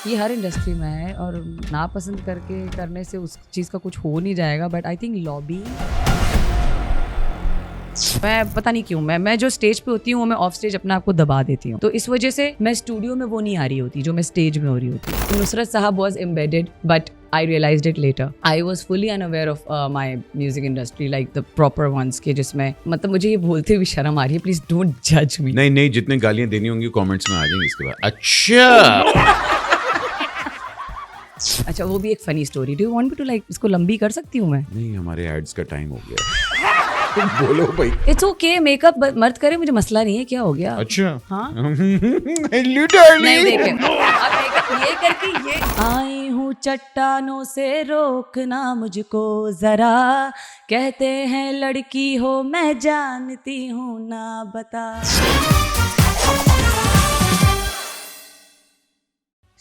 ये हर इंडस्ट्री में है और नापसंद करके करने से उस चीज़ का कुछ हो नहीं जाएगा. बट आई थिंक लॉबी, मैं पता नहीं क्यों मैं जो स्टेज पे होती हूँ वो मैं ऑफ स्टेज अपने आप को दबा देती हूँ. तो इस वजह से मैं स्टूडियो में वो नहीं आ रही होती जो मैं स्टेज में हो रही होती. तो Nusrat sahab was embedded but I realized it later. I was fully unaware of my music industry, like the proper ones के जिसमें मतलब मुझे ये बोलते हुए शर्म आ रही है. Please don't judge me. नहीं, जितने गालियां देनी होंगी कमेंट्स में आ जाएंगी इसके बाद. अच्छा. अच्छा, वो भी एक funny story. Do you want me to like इसको लंबी कर सकती हूँ मैं? नहीं, हमारे एड्स का टाइम हो गया. बोलो भाई. इट्स ओके, मेकअप मर्द करे, मुझे मसला नहीं है. क्या हो गया? अच्छा. हाँ. Hello darling. नहीं देखे अब मेकअप ये करके ये आई हूँ चट्टानों से रोकना मुझको जरा, कहते हैं लड़की हो मैं जानती हूँ ना बता.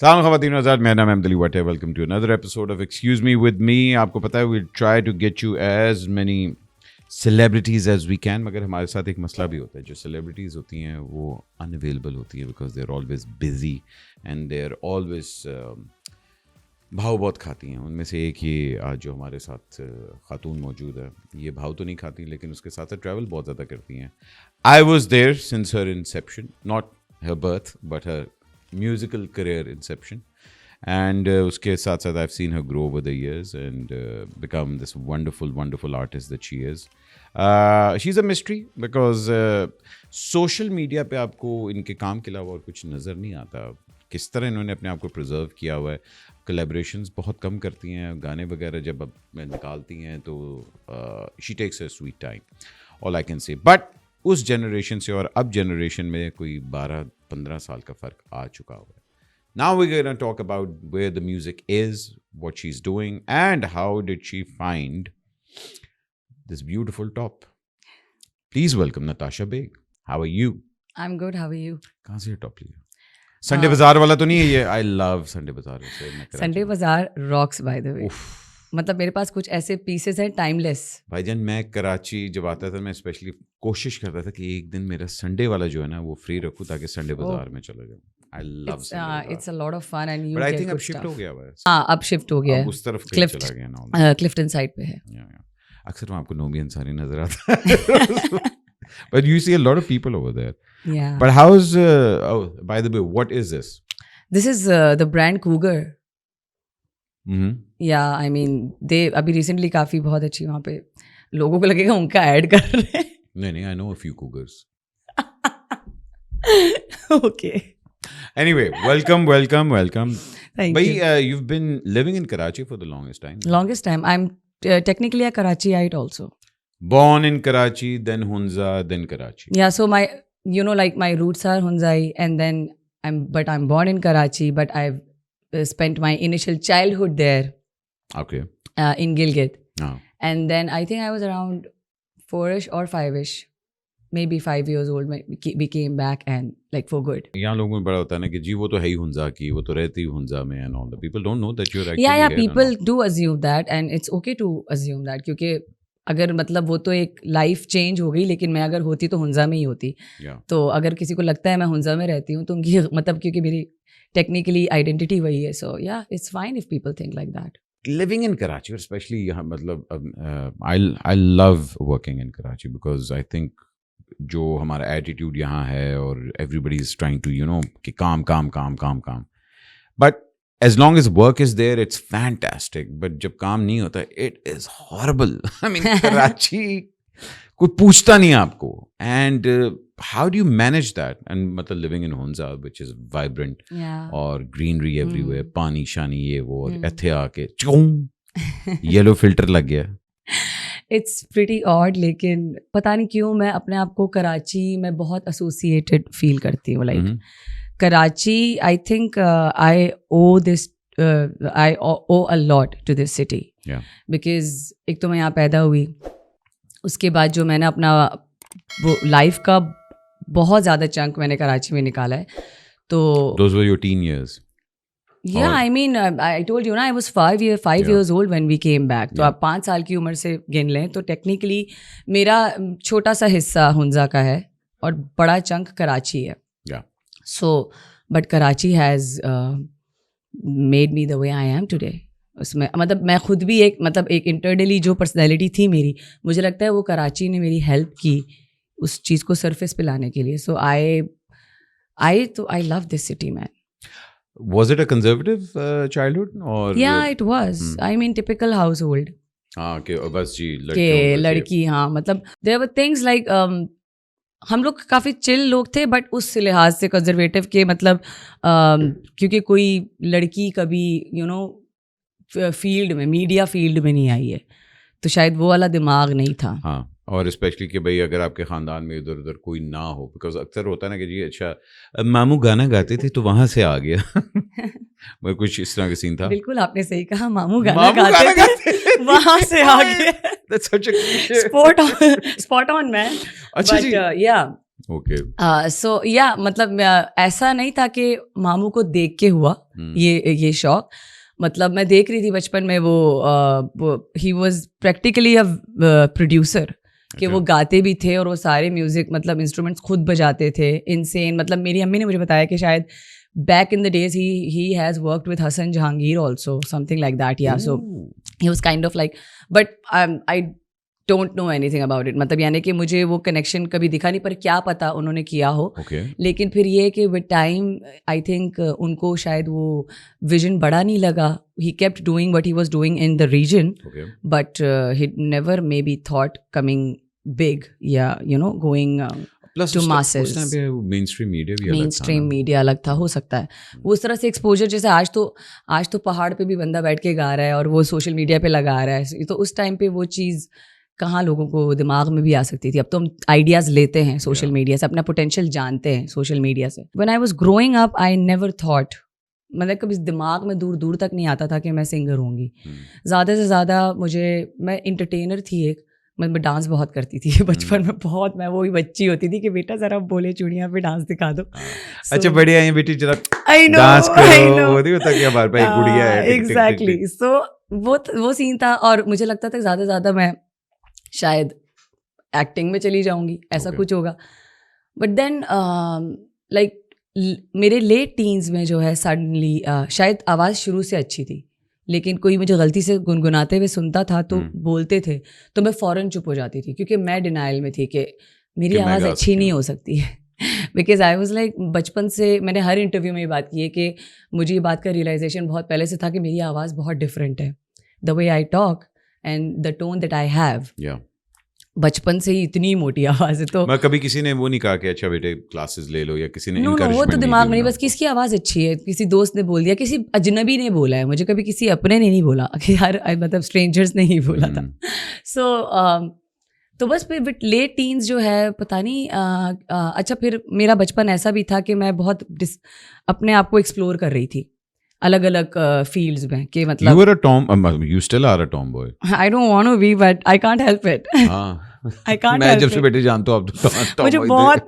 सलाम ख़वातीन व हज़रात, मेरा नाम है Ahmad Ali. Welcome to another episode of excuse me with me. आपको पता है we try to get you as many celebrities as we can, मगर हमारे साथ एक मसला भी होता है. जो सेलिब्रिटीज़ होती हैं वो अनअवेलेबल होती है because they are always busy and they are always भाव बहुत खाती हैं. उनमें से एक ये आज जो हमारे साथ खातून मौजूद है, ये भाव तो नहीं खाती लेकिन उसके साथ साथ ट्रैवल बहुत ज़्यादा करती हैं. I was there since her inception, not her birth but her musical career inception, and uske saath saath I've seen her grow over the years and become this wonderful artist that she is. She's a mystery because social media पे आपको इनके काम के अलावा और कुछ नज़र नहीं आता. किस तरह इन्होंने अपने आप को प्रिजर्व किया हुआ है. कोलैबोरेशंस बहुत कम करती हैं, गाने वगैरह जब अब निकालती हैं तो she takes her sweet time, all I can say. But उस जनरेशन से और अब जनरेशन में कोई 12-15 साल का फ़र्क आ चुका हुआ है. Now we're going to talk about where the music is, what she's doing, and how did she find this beautiful top. Please welcome Natasha Baig. How are you? I'm good. How are you? कहाँ से ये top लिया? Sunday बाजार वाला तो नहीं है ये? I love संडे बाजार. संडे बाजार rocks by the way. मतलब मेरे पास कुछ ऐसे पीसेस हैं टाइमलेस. भाईजान, मैं कराची जब आता था मैं स्पेशली कोशिश करता था कि एक दिन मेरा संडे वाला जो है ना वो फ्री रखूं ताकि संडे बाजार में चला जाऊं. I love Sunday. It's a lot of fun and you but I get think of good shift stuff. हो गया हुआ है. हां, अब शिफ्ट हो गया है. उस तरफ चला गया ना. क्लिफ्टन साइड पे है. अक्सर वहाँ आपको नोबी अंसारी नजर आता है. But you see a lot of people over there. Yeah. But how's by the way, what is this? This is the brand Cougar. Yeah, I mean they अभी recently काफी बहुत अच्छी वहाँ पे लोगों को लगेगा उनका ऐड कर रहे हैं. नहीं, I know a few Cougars. Okay. Anyway, welcome. Thank you. You've been living in Karachi for the longest time. Longest time. I'm technically a Karachiite also. Born in Karachi, then Hunza, then Karachi. Yeah, so my, like my roots are Hunzai, and then I'm born in Karachi, but I've spent my initial childhood there. Okay. In Gilgit. Oh. And then I think I was around 4ish or 5ish, maybe 5 years old. We came back and like for good. यहाँ लोगों में बड़ा होता है ना कि जी वो तो है ही हुंजा की, वो तो रहती ही हुंजा में, and all the people don't know that you're actually yeah here people do assume that, and it's okay to assume that क्योंकि अगर मतलब वो तो एक लाइफ चेंज हो गई, लेकिन मैं अगर होती तो हुंजा में ही होती. तो अगर किसी को लगता है मैं हुंजा में रहती हूँ तो उनकी मतलब क्योंकि मेरी टेक्निकली आइडेंटिटी वही है. सो या it's fine if people think like that. Living in Karachi, or especially यहाँ मतलब I love working in Karachi because I think जो हमारा attitude यहाँ है और everybody is trying to कि काम. But as long as work is there, it's fantastic. But जब काम नहीं होता, it is horrible. I mean, Karachi कोई पूछता नहीं आपको. And how do you manage that? And मतलब living in Hunza, which is vibrant, और greenery everywhere, पानी शानी ये वो, और ऐथे आके येलो फिल्टर लग गया. It's pretty odd, लेकिन पता नहीं क्यों मैं अपने आप को कराची में बहुत associated feel करती हूँ. Like Karachi, I think I owe a lot to this city. Yeah. Because एक तो मैं यहाँ पैदा हुई, उसके बाद जो मैंने अपना वो लाइफ का बहुत ज़्यादा चंक मैंने कराची में निकाला है. तो those were your teen years. Yeah, I mean, I told you ना, I was 5 years old when we came back. तो आप 5 साल की उम्र से गिन लें तो टेक्निकली मेरा छोटा सा हिस्सा हुंजा का है और बड़ा चंक कराची है. Yeah. So, but Karachi has made me the way I am today. उसमें मतलब मैं खुद भी एक इंटरनली जो पर्सनैलिटी थी मेरी, मुझे लगता है वो कराची ने मेरी हेल्प की उस चीज़ को सरफेस पे लाने के लिए. सो I love this city, man. Was it a conservative childhood or? Yeah, it was. I mean, typical household. हाँ कि बस जी के लड़की, हाँ मतलब there were things like हम लोग काफ़ी चिल लोग थे, बट उस लिहाज से कंजर्वेटिव के मतलब क्योंकि कोई लड़की कभी फील्ड में, मीडिया फील्ड में नहीं आई है, तो शायद वो वाला दिमाग नहीं था. हाँ, और स्पेशली कि भाई अगर आपके ख़ानदान में इधर उधर कोई ना हो, बिकॉज अक्सर होता है ना कि जी अच्छा मामू गाना गाते थे तो वहाँ से आ गया. मैं कुछ इस तरह का सीन था. बिल्कुल आपने सही कहा, मामू गाना गाते थे वहाँ से आ गया. That's such a cliche. Spot on man. अच्छा जी. Yeah. Okay. So yeah, मतलब ऐसा नहीं था कि मामू को देख के हुआ ये शौक. मतलब मैं देख रही थी बचपन में वो he was practically a producer, कि वो गाते भी थे और वो सारे म्यूजिक मतलब इंस्ट्रूमेंट्स खुद बजाते थे. इनसेन. मतलब मेरी अम्मी ने मुझे बताया कि शायद back in the days he has worked with Hassan Jahangir also, something like that. Yeah. So he was kind of like, but I don't know anything about it. मतलब यानी कि मुझे वो कनेक्शन कभी दिखा नहीं, पर क्या पता उन्होंने किया हो. लेकिन फिर ये कि विद टाइम आई थिंक उनको शायद वो विजन बड़ा नहीं लगा. he kept doing what he was doing in the region, but he never maybe thought coming big, going to masses. उस टाइम पे mainstream media भी mainstream media अलग था, हो सकता है. वो उस तरह से एक्सपोजर जैसे आज तो पहाड़ पे भी बंदा बैठ के गा रहा है और वो सोशल मीडिया पे लगा रहा है, तो उस टाइम पे वो चीज़ कहाँ लोगों को दिमाग में भी आ सकती थी. अब तो हम आइडियाज़ लेते हैं सोशल मीडिया से, अपना पोटेंशियल जानते हैं सोशल मीडिया से. When I was growing up I never thought, मतलब कभी दिमाग में दूर दूर तक नहीं आता था कि मैं सिंगर होंगी. ज़्यादा से ज़्यादा मैं इंटरटेनर थी. मैं डांस बहुत करती थी बचपन में, बहुत. मैं वही बच्ची होती थी कि बेटा ज़रा बोले चूड़ियाँ पे डांस दिखा दो. अच्छा बढ़िया है बेटी, जरा डांस करो. वो नहीं होता कि हमारे पास एक गुड़िया है. एग्जैक्टली. सो वो सीन था और मुझे लगता था ज़्यादा से ज़्यादा मैं शायद एक्टिंग में चली जाऊंगी, ऐसा कुछ होगा. बट देन लाइक मेरे लेट टीन्स में जो है सडनली शायद आवाज़ शुरू से अच्छी थी, लेकिन कोई मुझे गलती से गुनगुनाते हुए सुनता था तो बोलते थे तो मैं फ़ौरन चुप हो जाती थी, क्योंकि मैं डिनाइल में थी कि मेरी आवाज़ अच्छी नहीं हो सकती है. बिकॉज आई वॉज लाइक, बचपन से मैंने हर इंटरव्यू में ये बात की है कि मुझे ये बात का रियलाइजेशन बहुत पहले से था कि मेरी आवाज़ बहुत डिफरेंट है. The way I talk and the tone that I have, बचपन से ही इतनी मोटी आवाज़ है. तो मैं कभी किसी ने वो नहीं कहा कि अच्छा बेटे क्लासेस ले लो, या किसी ने वो तो दिमाग में नहीं, बस किसकी आवाज़ अच्छी है, किसी दोस्त ने बोल दिया, किसी अजनबी ने बोला है मुझे, कभी किसी अपने ने नहीं बोला कि यार, मतलब स्ट्रेंजर्स ने ही बोला था. सो तो बस फिर विद लेट टीन्स जो है पता नहीं. अच्छा फिर मेरा बचपन ऐसा भी था कि मैं बहुत अपने आप को एक्सप्लोर कर रही थी अलग अलग फील्ड्स में, कि मतलब you were a tom, you still are a tomboy. I don't want to be, but I can't help it. I can't मैं help जब से it. बेटे जानता हूँ अब तो मुझे बहुत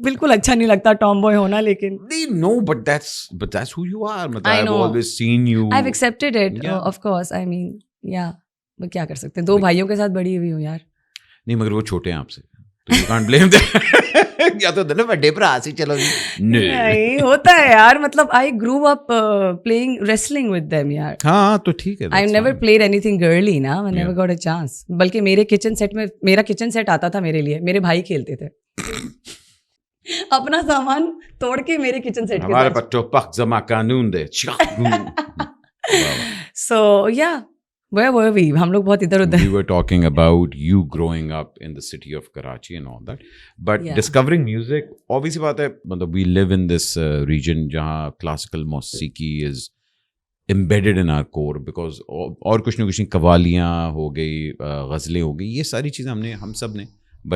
बिल्कुल अच्छा नहीं लगता टॉमबॉय होना, लेकिन no, but that's who you are. मतलब I've always seen you. I've accepted it. Of course. I mean, yeah. मैं क्या कर सकते हैं, 2 भाइयों के साथ बड़ी हुई हूँ यार. नहीं, मगर वो छोटे हैं आपसे, तो you can't blame them. या तो ना बड़े भरा से चलो. नहीं होता है यार, मतलब I grew up playing wrestling with them यार. हाँ तो ठीक है. I never played anything girly ना, I never got a chance. बल्कि मेरे किचन सेट में, मेरा किचन सेट आता था मेरे लिए, मेरे भाई खेलते थे. अपना सामान तोड़ के मेरे किचन सेट के साथ. हमारे पास तो पक जमा कानून दे. सो या Where were we? हम लोग बहुत इधर उधर. We were talking about you growing up in the city of Karachi and all that, but discovering music, obviously बात है, मतलब we live in this region जहाँ classical मौसीकी is embedded in our core, because और कुछ न कुछ कवालियाँ हो गई, गज़लें हो गई, ये सारी चीज़ें हम सब ने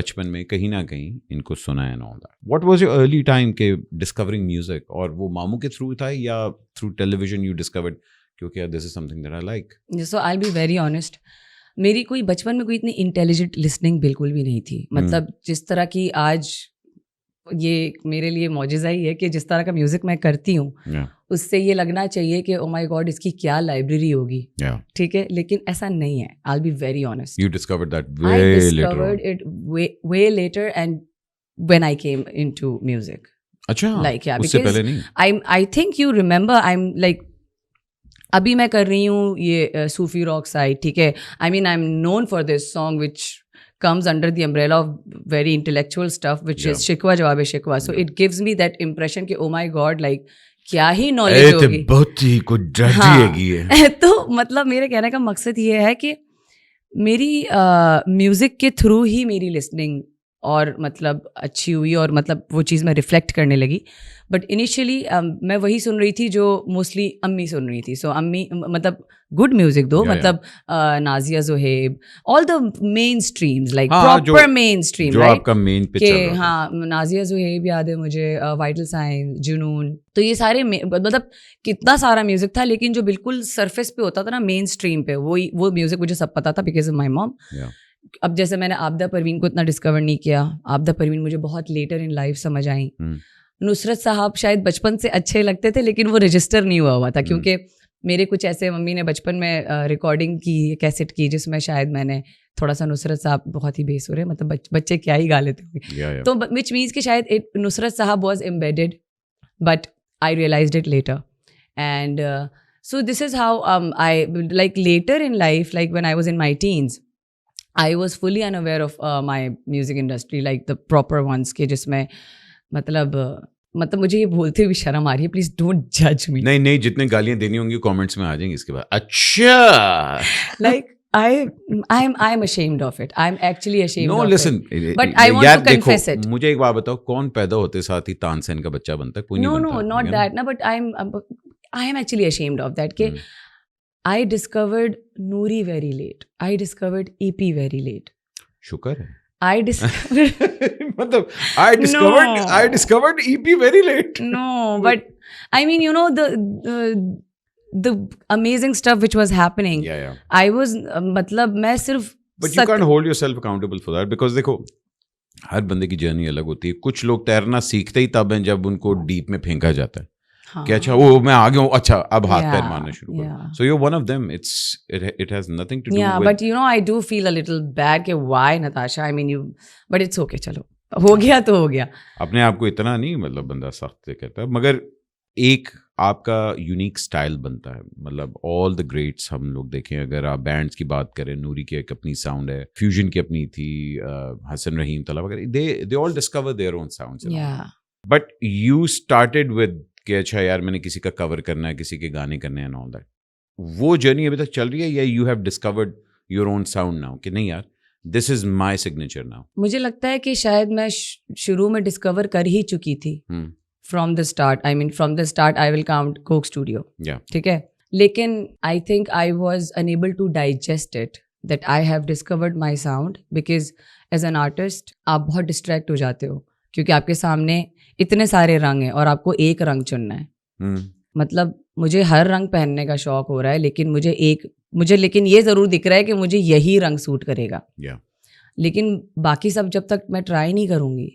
बचपन में कहीं ना कहीं इनको सुना है and all that. What was your early time के discovering music? और वो मामू के थ्रू था या through television you discovered क्योंकि this is something that I like? So I'll be very honest. मेरी कोई बचपन में कोई इतनी इंटेलिजेंट लिसनिंग बिल्कुल भी नहीं थी. मतलब जिस तरह की आज ये मेरे लिए मौजिज़ा ही है कि जिस तरह का म्यूज़िक मैं करती हूँ, उससे ये लगना चाहिए कि ओ माय गॉड इसकी क्या लाइब्रेरी होगी. ठीक है, लेकिन ऐसा नहीं है. I'll be very honest. You discovered that way later. I discovered it way later, and when I came into music. अच्छा. Like yeah, उससे पहले नहीं. I think you remember, I'm like अभी मैं कर रही हूँ ये सूफी रॉक साइड, ठीक है. आई mean I am known for this song which comes under the umbrella of very intellectual stuff, which is शिकवा जवाब शिकवा. So it gives me that impression कि oh my god, like क्या ही knowledge होगी. बहुत ही कुछ डर्टी हैगी है. तो मतलब मेरे कहने का मकसद ये है कि मेरी म्यूज़िक के थ्रू ही मेरी लिसनिंग और मतलब अच्छी हुई और मतलब वो चीज़ मैं रिफ्लेक्ट करने लगी. बट इनिशियली मैं वही सुन रही थी जो मोस्टली अम्मी सुन रही थी. सो अम्मी मतलब गुड म्यूजिक दो, मतलब Nazia Zoheb, all the main streams, like proper main stream, जो आपका मेन पे चल रहा है. हाँ, नाजिया ज़ोहेब याद है मुझे, वाइटल साइंस, जुनून, तो ये सारे मतलब कितना सारा म्यूजिक था, लेकिन जो बिल्कुल सरफेस पे होता था ना, मेन स्ट्रीम पे, वो म्यूजिक मुझे सब पता था बिकॉज ऑफ माई मॉम. अब जैसे मैंने आबदा परवीन को इतना डिस्कवर नहीं किया. आबदा परवीन मुझे बहुत लेटर इन लाइफ समझ आई. नुसरत साहब शायद बचपन से अच्छे लगते थे, लेकिन वो रजिस्टर नहीं हुआ था, क्योंकि मेरे कुछ ऐसे मम्मी ने बचपन में रिकॉर्डिंग की, कैसेट की, जिसमें शायद मैंने थोड़ा सा नुसरत साहब बहुत ही बेसुर है, मतलब बच्चे क्या ही गा लेते होंगे. तो विच मीन्स कि शायद Nusrat sahab was embedded, but I realized it later. And so this is how I like later in life, like when I was in my teens, I was fully unaware of my music industry, like the proper ones के जिसमें मतलब मुझे ये बोलते हुए शर्म आ रही है, प्लीज डोंट जज मी. नहीं, जितने गालियां देनी होंगी कमेंट्स में आ जाएंगी इसके बाद. अच्छा, like I'm ashamed of it. I'm actually ashamed of listen, it. But I want to confess it. मुझे एक बात बताओ, कौन पैदा होते साथ ही तानसेन का बच्चा बनता है? कोई नहीं बनता. No, not that. No, but I am actually ashamed of that. कि I discovered Noori very late. I discovered EP very late. शुक्र है. I discovered मतलब I discovered EP very late. No, but I mean, you know, the amazing stuff which was happening. Yeah. I was मतलब मैं सिर्फ But you can't hold yourself accountable for that, because देखो हर बंदे की journey अलग होती है. कुछ लोग तैरना सीखते ही तब हैं जब उनको डीप में फेंका जाता है. कि अच्छा वो मैं आ गया हूँ, अच्छा अब हाथ पैर मारना शुरू करो. So you're one of them. It has nothing to do with. Yeah, but you know, I do feel a little bad कि why Natasha? I mean but it's okay, चलो हो गया तो हो गया. अपने आप को इतना नहीं मतलब बंदा सख्त से कहता है, मगर एक आपका यूनिक स्टाइल बनता है. मतलब ऑल द ग्रेट्स हम लोग देखें, अगर आप बैंड्स की बात करें, नूरी की एक अपनी साउंड है, फ्यूजन की अपनी थी, हसन रहीम तला वगैरह, they all discover their own sounds. Yeah. But you started with कि अच्छा यार मैंने किसी का कवर करना है, किसी के गाने करने हैं एंड ऑल दैट. वो जर्नी अभी तक चल रही है, या you have discovered your own sound now कि नहीं यार this is my signature now? मुझे लगता है कि शायद मैं शुरू में डिस्कवर कर ही चुकी थी from the start. I mean from the start I will count Coke Studio, ठीक है, लेकिन I think I was unable to digest it, that I have discovered my sound, because as an artist आप बहुत distract हो जाते हो, क्योंकि आपके सामने इतने सारे रंग हैं और आपको एक रंग चुनना है. मतलब मुझे हर रंग पहनने का शौक हो रहा है, लेकिन मुझे लेकिन ये ज़रूर दिख रहा है कि मुझे यही रंग सूट करेगा. लेकिन बाकी सब जब तक मैं ट्राई नहीं करूँगी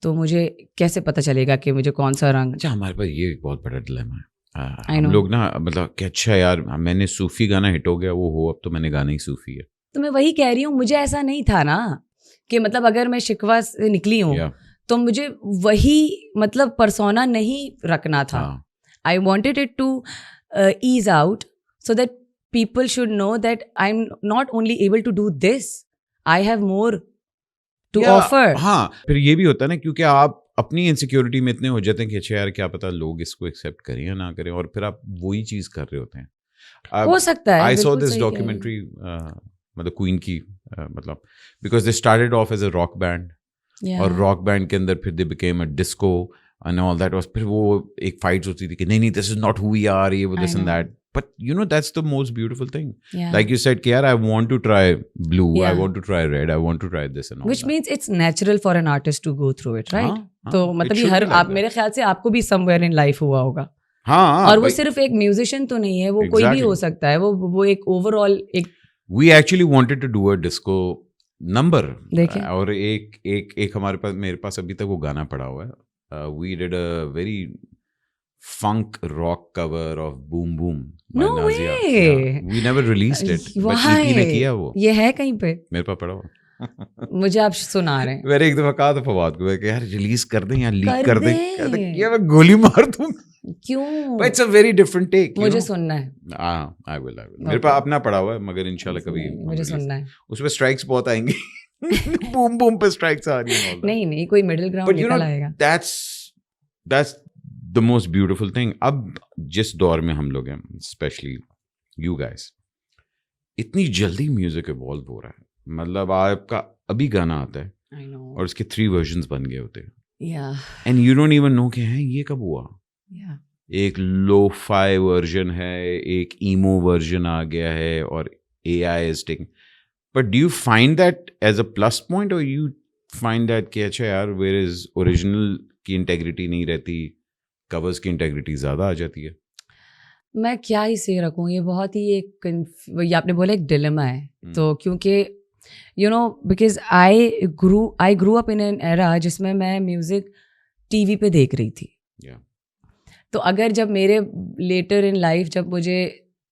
तो मुझे कैसे पता चलेगा कि मुझे कौन सा रंग. अच्छा, हमारे पास ये बहुत बड़ा डिलेमा है. हम लोग ना मतलब कि अच्छा यार मैंने सूफी गाना हिट हो गया, वो हो अब तो मैंने गाना ही सूफी है. तो मैं वही कह रही हूँ, मुझे ऐसा नहीं था ना कि मतलब अगर मैं शिकवा से निकली हूँ तो मुझे वही मतलब परसोना नहीं रखना था. I wanted it to ease out so that people should know that I am not only able to do this, I have more to offer. हाँ, फिर ये भी होता है ना, क्योंकि आप अपनी इनसिक्योरिटी में इतने हो जाते हैं कि अच्छा यार क्या पता लोग इसको एक्सेप्ट करें या ना करें, और फिर आप वही चीज कर रहे होते हैं. हो सकता है. आई सॉ दिस डॉक्यूमेंट्री, मतलब क्वीन की, मतलब because they started off as a rock band, और रॉक बैंड के अंदर फिर they became a disco and all that. फिर वो एक फाइट्स होती थी कि नहीं this is not who we are, ये वो this and that. But you know that's the most beautiful thing, like you said कि यार I want to try blue, I want to try red, I want to try this and all, which means it's natural for an artist to go through it, right? तो मतलब ये हर आप मेरे ख्याल से आपको भी समवेयर इन लाइफ हुआ होगा. हाँ, और वो सिर्फ एक म्यूजिशियन तो नहीं है, वो कोई भी हो सकता है, वो एक ओवरऑल एक. We actually wanted to do a disco number, और एक हमारे पास, मेरे पास अभी तक वो गाना पड़ा हुआ है. We did a very funk rock cover of Boom Boom by No Nazia. way. Yeah. We never released it. But EP ने किया वो. ये है कहीं पे? मेरे पास पड़ा हुआ. मुझे आप सुना रहे हैं. मैंने एक दफा कहा था फवाद को कि यार रिलीज कर दें या लीक कर दें. क्या मैं गोली मार दूं? क्यों? But it's a very different take. you मुझे know? सुनना है. I will. मेरे पास अपना पड़ा हुआ है, मगर इंशाल्लाह कभी मुझे सुनना है. उसमें स्ट्राइक्स बहुत आएंगी. बूम बूम पे स्ट्राइक्स आ रही हैं. नहीं कोई मिडिल ग्राउंड निकल आएगा. That's the most beautiful thing. अब जिस दौर में हम लोग हैं, especially you guys, इतनी जल्दी म्यूजिक इवॉल्व हो रहा है. मतलब आपका अभी गाना आता है I know. और उसके 3 वर्जन्स बन गए होते हैं. Yeah. And you don't even know कि है ये कब हुआ. Yeah. एक लो-फाई वर्जन है, एक ईमो वर्जन आ गया है, और AI is taking. But do you find that as a plus point, or you find that कि अच्छा यार, whereas original की इंटेग्रिटी नहीं रहती, कवर्स की इंटेग्रिटी ज़्यादा आ जाती है? मैं क्या ही से रखूँ, ये बहुत ही ये आपने बोला एक डिलेमा है. तो क्योंकि you know because I grew up in an era जिसमें मैं म्यूज़िक टीवी पे देख रही थी. तो अगर जब मेरे लेटर इन लाइफ जब मुझे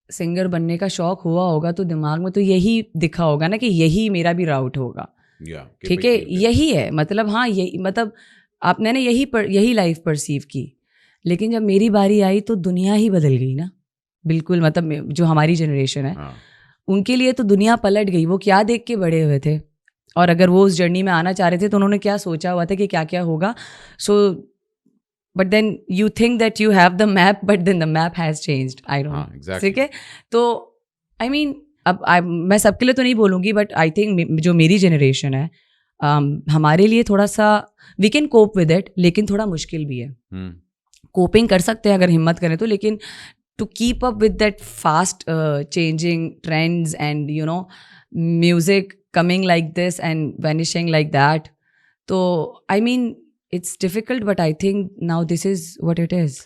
सिंगर बनने का शौक हुआ होगा तो दिमाग में तो यही दिखा होगा ना कि यही मेरा भी राउट होगा. ठीक है, यही है. मतलब हाँ, यही मतलब आपने ना यही लाइफ परसीव की. लेकिन जब मेरी बारी आई तो दुनिया ही बदल गई ना, बिल्कुल. मतलब जो हमारी जनरेशन है, उनके लिए तो दुनिया पलट गई. वो क्या देख के बड़े हुए थे, और अगर वो उस जर्नी में आना चाह रहे थे तो उन्होंने क्या सोचा हुआ था कि क्या क्या होगा. So but then you think that you have the map, but then the map has changed. I don't know. ठीक है, तो आई मीन अब मैं सबके लिए तो नहीं बोलूँगी, बट आई थिंक जो मेरी जनरेशन है, हमारे लिए थोड़ा सा we can cope with it, लेकिन थोड़ा मुश्किल भी है. कोपिंग कर सकते हैं अगर हिम्मत करें तो, लेकिन to keep up with that fast changing trends and you know music coming like this and vanishing like that, so I mean it's difficult, but I think now this is what it is.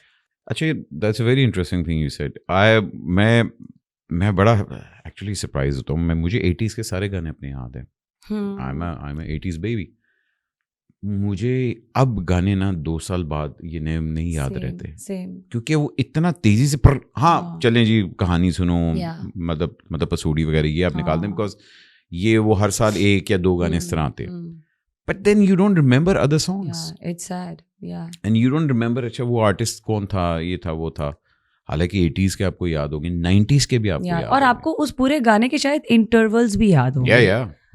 Actually, that's a very interesting thing you said. मैं बड़ा actually surprised होता हूँ. मुझे 80s के सारे गाने अपने याद हैं. I'm a 80s baby. मुझे अब गाने ना 2 साल बाद ये नेम नहीं याद रहते, क्योंकि वो इतना तेजी से हाँ चलें जी कहानी सुनो, मतलब पसूड़ी वगैरह ये आप निकाल दें, बिकॉज ये वो हर साल 1 या 2 गाने इस तरह आते. But then you don't remember other songs. It's sad. And you don't remember अच्छा वो आर्टिस्ट कौन था, ये था वो था. हालांकि 80s के आपको याद होंगे, 90s के भी आपको याद और आपको उस पूरे गाने के शायद इंटरवल्स भी याद होंगे.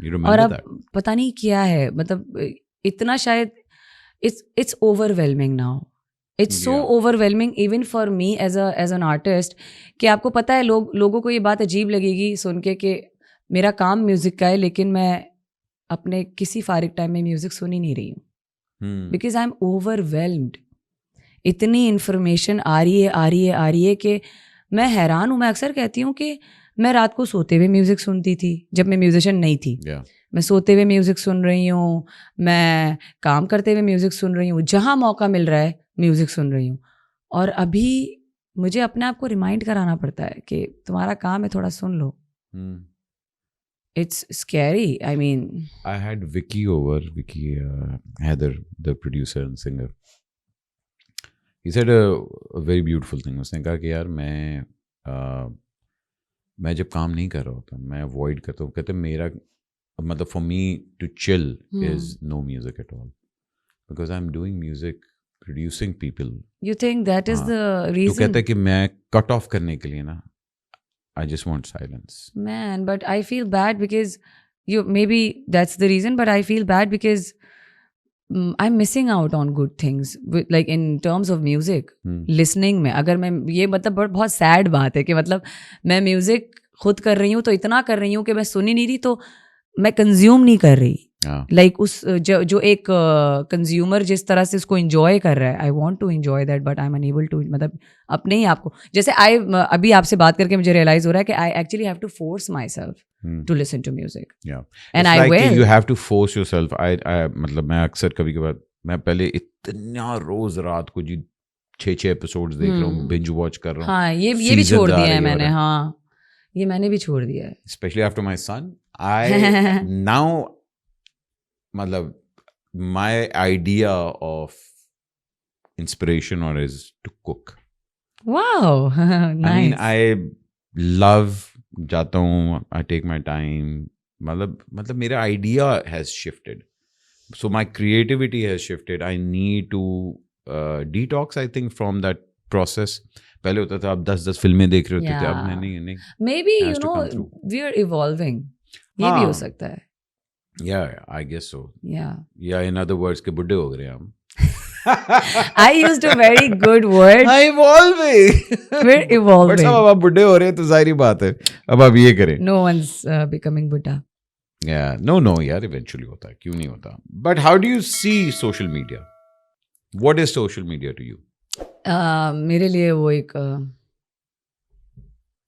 you remember और अब that. पता नहीं क्या है, मतलब इतना शायद it's overwhelming now. It's so overwhelming even for me as an artist कि आपको पता है लोगों को ये बात अजीब लगेगी सुन के कि मेरा काम म्यूज़िक का है, लेकिन मैं अपने किसी फारिग टाइम में म्यूज़िक सुन ही नहीं रही हूँ. Because I am overwhelmed. इतनी इन्फॉर्मेशन आ रही है कि मैं हैरान हूँ. मैं अक्सर कहती हूँ कि मैं रात को सोते हुए म्यूज़िक सुनती थी जब मैं म्यूजिशियन नहीं थी. मैं सोते हुए म्यूज़िक सुन रही हूँ, मैं काम करते हुए म्यूज़िक सुन रही हूँ, जहाँ मौका मिल रहा है म्यूज़िक सुन रही हूँ. और अभी मुझे अपने आप को रिमाइंड कराना पड़ता है कि तुम्हारा काम है, थोड़ा सुन लो. It's scary. I mean, I had Vicky Heather, the producer and singer. He said a very beautiful thing. उसने कहा कि यार मैं जब काम नहीं कर रहा होता मैं अवॉइड करता हूँ. कहते मेरा मतलब for me to chill is no music at all, because I'm doing music, producing people. You think that is the reason? तो कहता है कि मैं cut off करने के लिए ना, I just want silence. Man, but I feel bad because maybe that's the reason, but I feel bad because I'm missing out on good things, like in terms of music, listening में. अगर मैं ये मतलब बहुत sad बात है कि मतलब मैं म्यूज़िक खुद कर रही हूँ तो इतना कर रही हूँ कि मैं सुन ही नहीं रही, तो मैं कंज्यूम नहीं कर रही. लाइक उस जो एक कंज्यूमर जिस तरह से उसको एंजॉय कर रहा है, I want to enjoy that, but I am unable to. मतलब अपने ही आपको जैसे अभी आपसे बात करके मुझे रियलाइज हो रहा है कि I actually have to force my self to listen to music. And I will. You have to force yourself. I मतलब मैं अक्सर कभी कभार मैं पहले इतना रोज रात को जी 6 एपिसोड्स देख रहा हूँ, बिंज वॉच कर रहा हूँ. हाँ, ये भी छोड़ दिया है मैंने. हाँ, ये मैंने भी छोड़ दिया है. Especially after my son. I now मतलब my idea of inspiration or is to cook. Wow. Nice. I mean I love जाता हूँ, I take my time. मतलब मेरा idea has shifted, so my creativity has shifted. I need to detox, I think, from that process? पहले होता था आप 10-10 फिल्में देख रहे होते थे, अब Yeah. नहीं. Maybe Has you to know come through. we are evolving. ये भी हो हाँ. सकता है. Yeah, I guess so. Yeah. Yeah, in other words, के बुड्ढे हो गए हम. I used a very good word. I'm evolving. We're evolving. But साहब अब आप बुड्ढे हो रहे हैं तो जाहिर बात है अब आप ये करें. No one's becoming Buddha. Yeah, no यार eventually होता है, क्यों नहीं होता. But how do you see social media? What is social media to you? मेरे लिए वो एक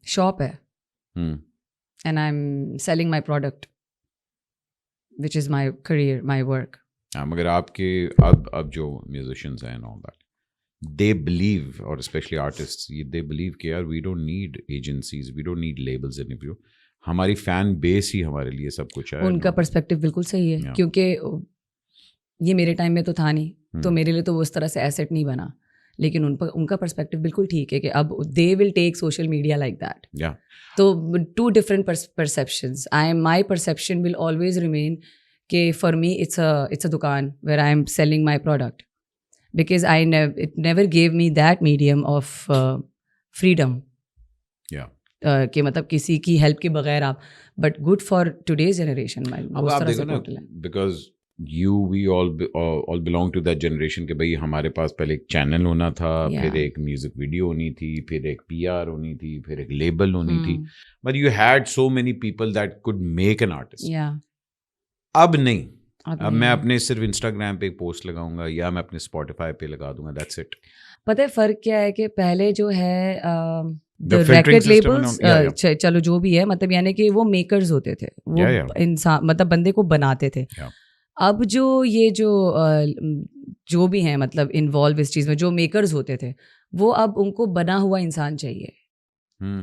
शॉप है. And I'm selling my product, which is my career, my work. मगर आपके अब जो musicians हैं and all that, they believe, or especially artists, they believe कि यार we don't need agencies, we don't need labels and review. हमारी fan base ही हमारे लिए सब कुछ है. उनका पर्सपेक्टिव बिल्कुल सही है, क्योंकि ये मेरे टाइम में तो था नहीं, तो मेरे लिए तो वो उस तरह से एसेट नहीं बना. लेकिन उनका पर्सपेक्टिव बिल्कुल ठीक है कि अब they will take social media like that. तो two different perceptions. My perception will always remain कि फॉर मी इट्स अ दुकान where I am selling my product, because it never gave me that medium of freedom कि मतलब किसी की help के बगैर आप. But good for today's generation. अब आप देखो ना, because we all belong to that generation कि भाई हमारे पास पहले एक चैनल होना था, फिर एक म्यूजिक वीडियो होनी थी, फिर एक PR होनी थी, फिर एक लेबल होनी थी. But you had so many people that could make an artist. अब नहीं. अब मैं अपने सिर्फ इंस्टाग्राम पे एक पोस्ट लगाऊंगा या मैं अपने स्पॉटिफाई पे लगा दूंगा, that's it. पता है फर्क क्या है कि पहले जो है record labels, चलो जो भी है, मतलब यानी कि वो मेकर्स होते थे, वो इंसान मतलब बंदे को बनाते थे. अब जो ये जो भी हैं मतलब इन्वॉल्व इस चीज़ में, जो मेकर्स होते थे, वो अब उनको बना हुआ इंसान चाहिए.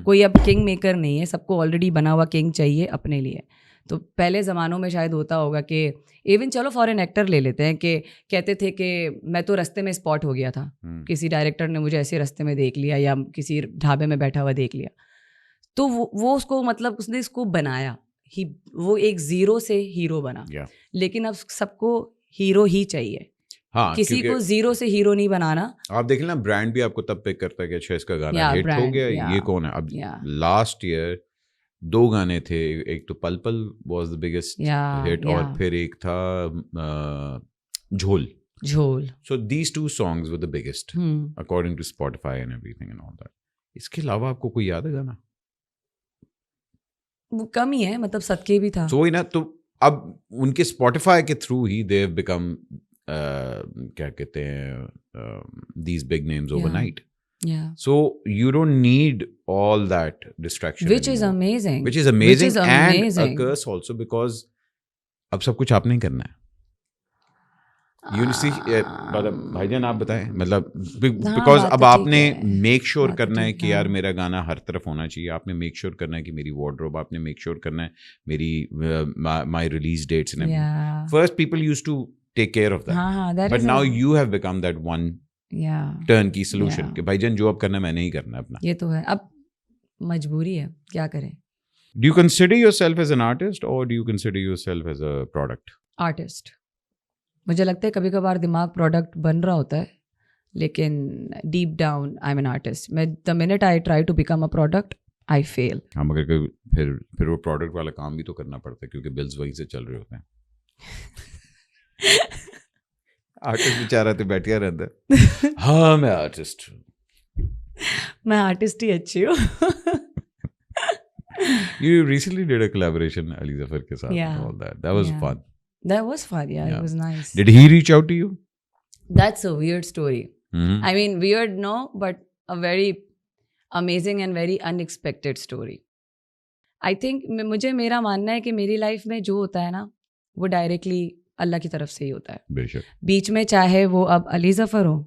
कोई अब किंग मेकर नहीं है, सबको ऑलरेडी बना हुआ किंग चाहिए अपने लिए. तो पहले ज़मानों में शायद होता होगा कि इवन चलो फॉरेन एक्टर ले लेते हैं कि कहते थे कि मैं तो रास्ते में स्पॉट हो गया था, किसी डायरेक्टर ने मुझे ऐसे रास्ते में देख लिया या किसी ढाबे में बैठा हुआ देख लिया, तो वो उसको मतलब उसने इसको बनाया. वो एक जीरो से हीरो बना. लेकिन अब सबको हीरो ही चाहिए. हाँ, किसी को जीरो से हीरो नहीं बनाना. आप देख लेना, ब्रांड भी आपको तब पिक करता है कि अच्छा इसका गाना हिट हो गया, ये कौन है. अब लास्ट ईयर 2 गाने थे, एक तो पल पल वाज द बिगेस्ट हिट और फिर एक था झोल. So these 2 songs were the biggest according to Spotify and everything and all that. इसके अलावा आपको कोई याद है गाना? वो कम ही है, मतलब सदके भी था. ही ना, तो अब उनके स्पॉटिफाई के through he they have become क्या कहते हैं these big names overnight. So you don't need all that distraction, which is amazing. Which is amazing and a curse also, because अब सब कुछ आपने ही करना है. भाईजान आप बताएं, मतलब बिकॉज अब आपने मेक श्योर करना है कि यार मेरा गाना हर तरफ होना चाहिए. आपने मेक श्योर करना है कि मेरी वार्डरोब, आपने मेक श्योर करना है मेरी my release dates and first people used to take care of that, but now you have become that one turn की सोल्यूशन कि भाईजान जो अब करना है मैंने ही करना है अपना. ये तो है, अब मजबूरी है, क्या करें. Do you consider yourself as an artist और do you consider yourself as a product? Artist. मुझे लगता है कभी कभार दिमाग प्रोडक्ट बन रहा होता है, लेकिन deep down I am an artist. मैं the minute I try to become a product I fail. हाँ, मगर फिर वो प्रोडक्ट वाला काम भी तो करना पड़ता है क्योंकि बिल्स वहीं से चल रहे होते हैं. आर्टिस्ट बेचारा तो बैठिया रहता है. हाँ मैं आर्टिस्ट हूँ. मैं आर्टिस्ट ही अच्छी हूँ. You recently did a collaboration Ali Zafar के साथ. All that. That was fun. That was fun. Yeah, it was nice. Did he reach out to you? That's a weird story. I mean, weird no, but a very amazing and very unexpected story. I think मुझे मेरा मानना है कि मेरी life में जो होता है ना, वो डायरेक्टली अल्लाह की तरफ से ही होता है. बेशक. बीच में चाहे वो अब अली ज़फ़र हो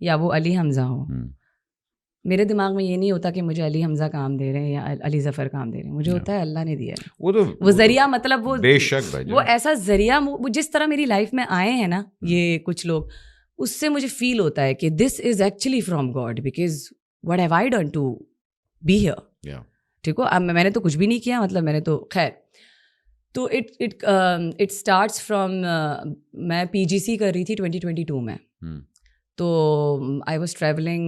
या वो अली हमज़ा हो, मेरे दिमाग में ये नहीं होता कि मुझे अली हमज़ा काम दे रहे हैं या अली ज़फ़र काम दे रहे हैं. मुझे होता है अल्लाह ने दिया है. वो ज़रिया, मतलब वो बेशक भाई, वो ऐसा ज़रिया, वो जिस तरह मेरी लाइफ में आए हैं ना ये कुछ लोग, उससे मुझे फील होता है कि this is actually from God, because what have I done to be here. ठीक हो, अब मैंने तो कुछ भी नहीं किया, मतलब मैंने तो खैर. तो इट स्टार्ट्स फ्रॉम मैं PGC कर रही थी 2022 में. तो आई वॉज ट्रैवलिंग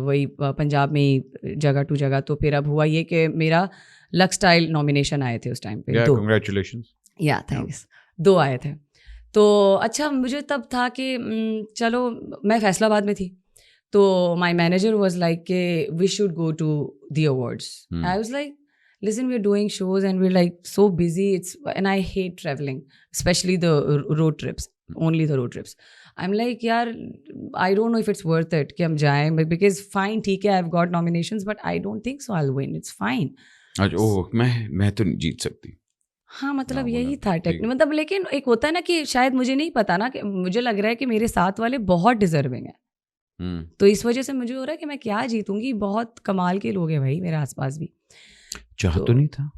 वही पंजाब में ही जगह टू जगह। तो फिर अब हुआ ये कि मेरा लक्स स्टाइल नॉमिनेशन आए थे उस टाइम पे, 2। Congratulations. या थैंक्स, 2 आए थे। तो अच्छा मुझे तब था कि चलो, मैं फैसलाबाद में थी, तो माई मैनेजर वॉज लाइक के we should go to the awards. I was like listen, we're doing shows and we're like so busy, and I hate traveling, especially the road trips, only the road trips. I'm like, yaar, I don't know if it's worth it कि हम जाएं, because fine, ठीक है, I've got nominations, but I don't think so I'll win. It's fine. अच्छा, ओह, मैं तो नहीं जीत सकती। हाँ, मतलब हाँ, यही बोला, था टेक्निक, मतलब लेकिन एक होता है ना कि शायद मुझे नहीं पता ना, कि मुझे लग रहा है कि मेरे साथ वाले बहुत डिजर्विंग है, तो इस वजह से मुझे हो रहा है कि मैं क्या जीतूंगी, बहुत कमाल के लोग हैं भाई मेरे आसपास भी। चाह तो नहीं था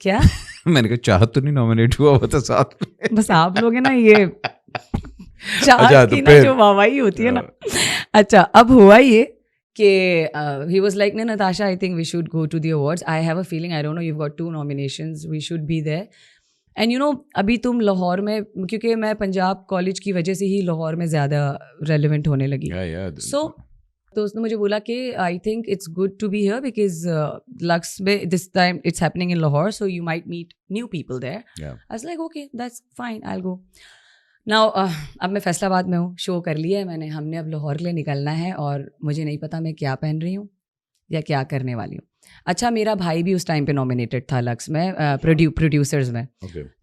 क्या? मैंने कहा चाह तो नहीं नॉमिनेट हुआ था साथ में। बस आप लोग है ना ये चाह अच्छा, की तो ना फिर जो वाहवाही होती है ना। अच्छा, अब हुआ ये कि he was like, no, Natasha, I think we should go to the awards. I have a feeling, I don't know, you've got 2 nominations, we should be there. And you know, अभी तुम लाहौर में, क्योंकि मैं पंजाब कॉलेज की वजह से ही लाहौर में ज़्यादा रेलिवेंट होने लगी। So तो उसने मुझे बोला कि I think it's good to be here because Lux में this time it's happening in Lahore, so you might meet new people there. I was like okay, that's fine, I will go. Now अब मैं फैसलाबाद में हूँ, show कर लिया है मैंने, हमने अब लाहौर के लिए निकलना है और मुझे नहीं पता मैं क्या पहन रही हूँ या क्या करने वाली हूँ। अच्छा, मेरा भाई भी उस टाइम पे नॉमिनेटेड था लक्स में, प्रोड्यूसर्स में,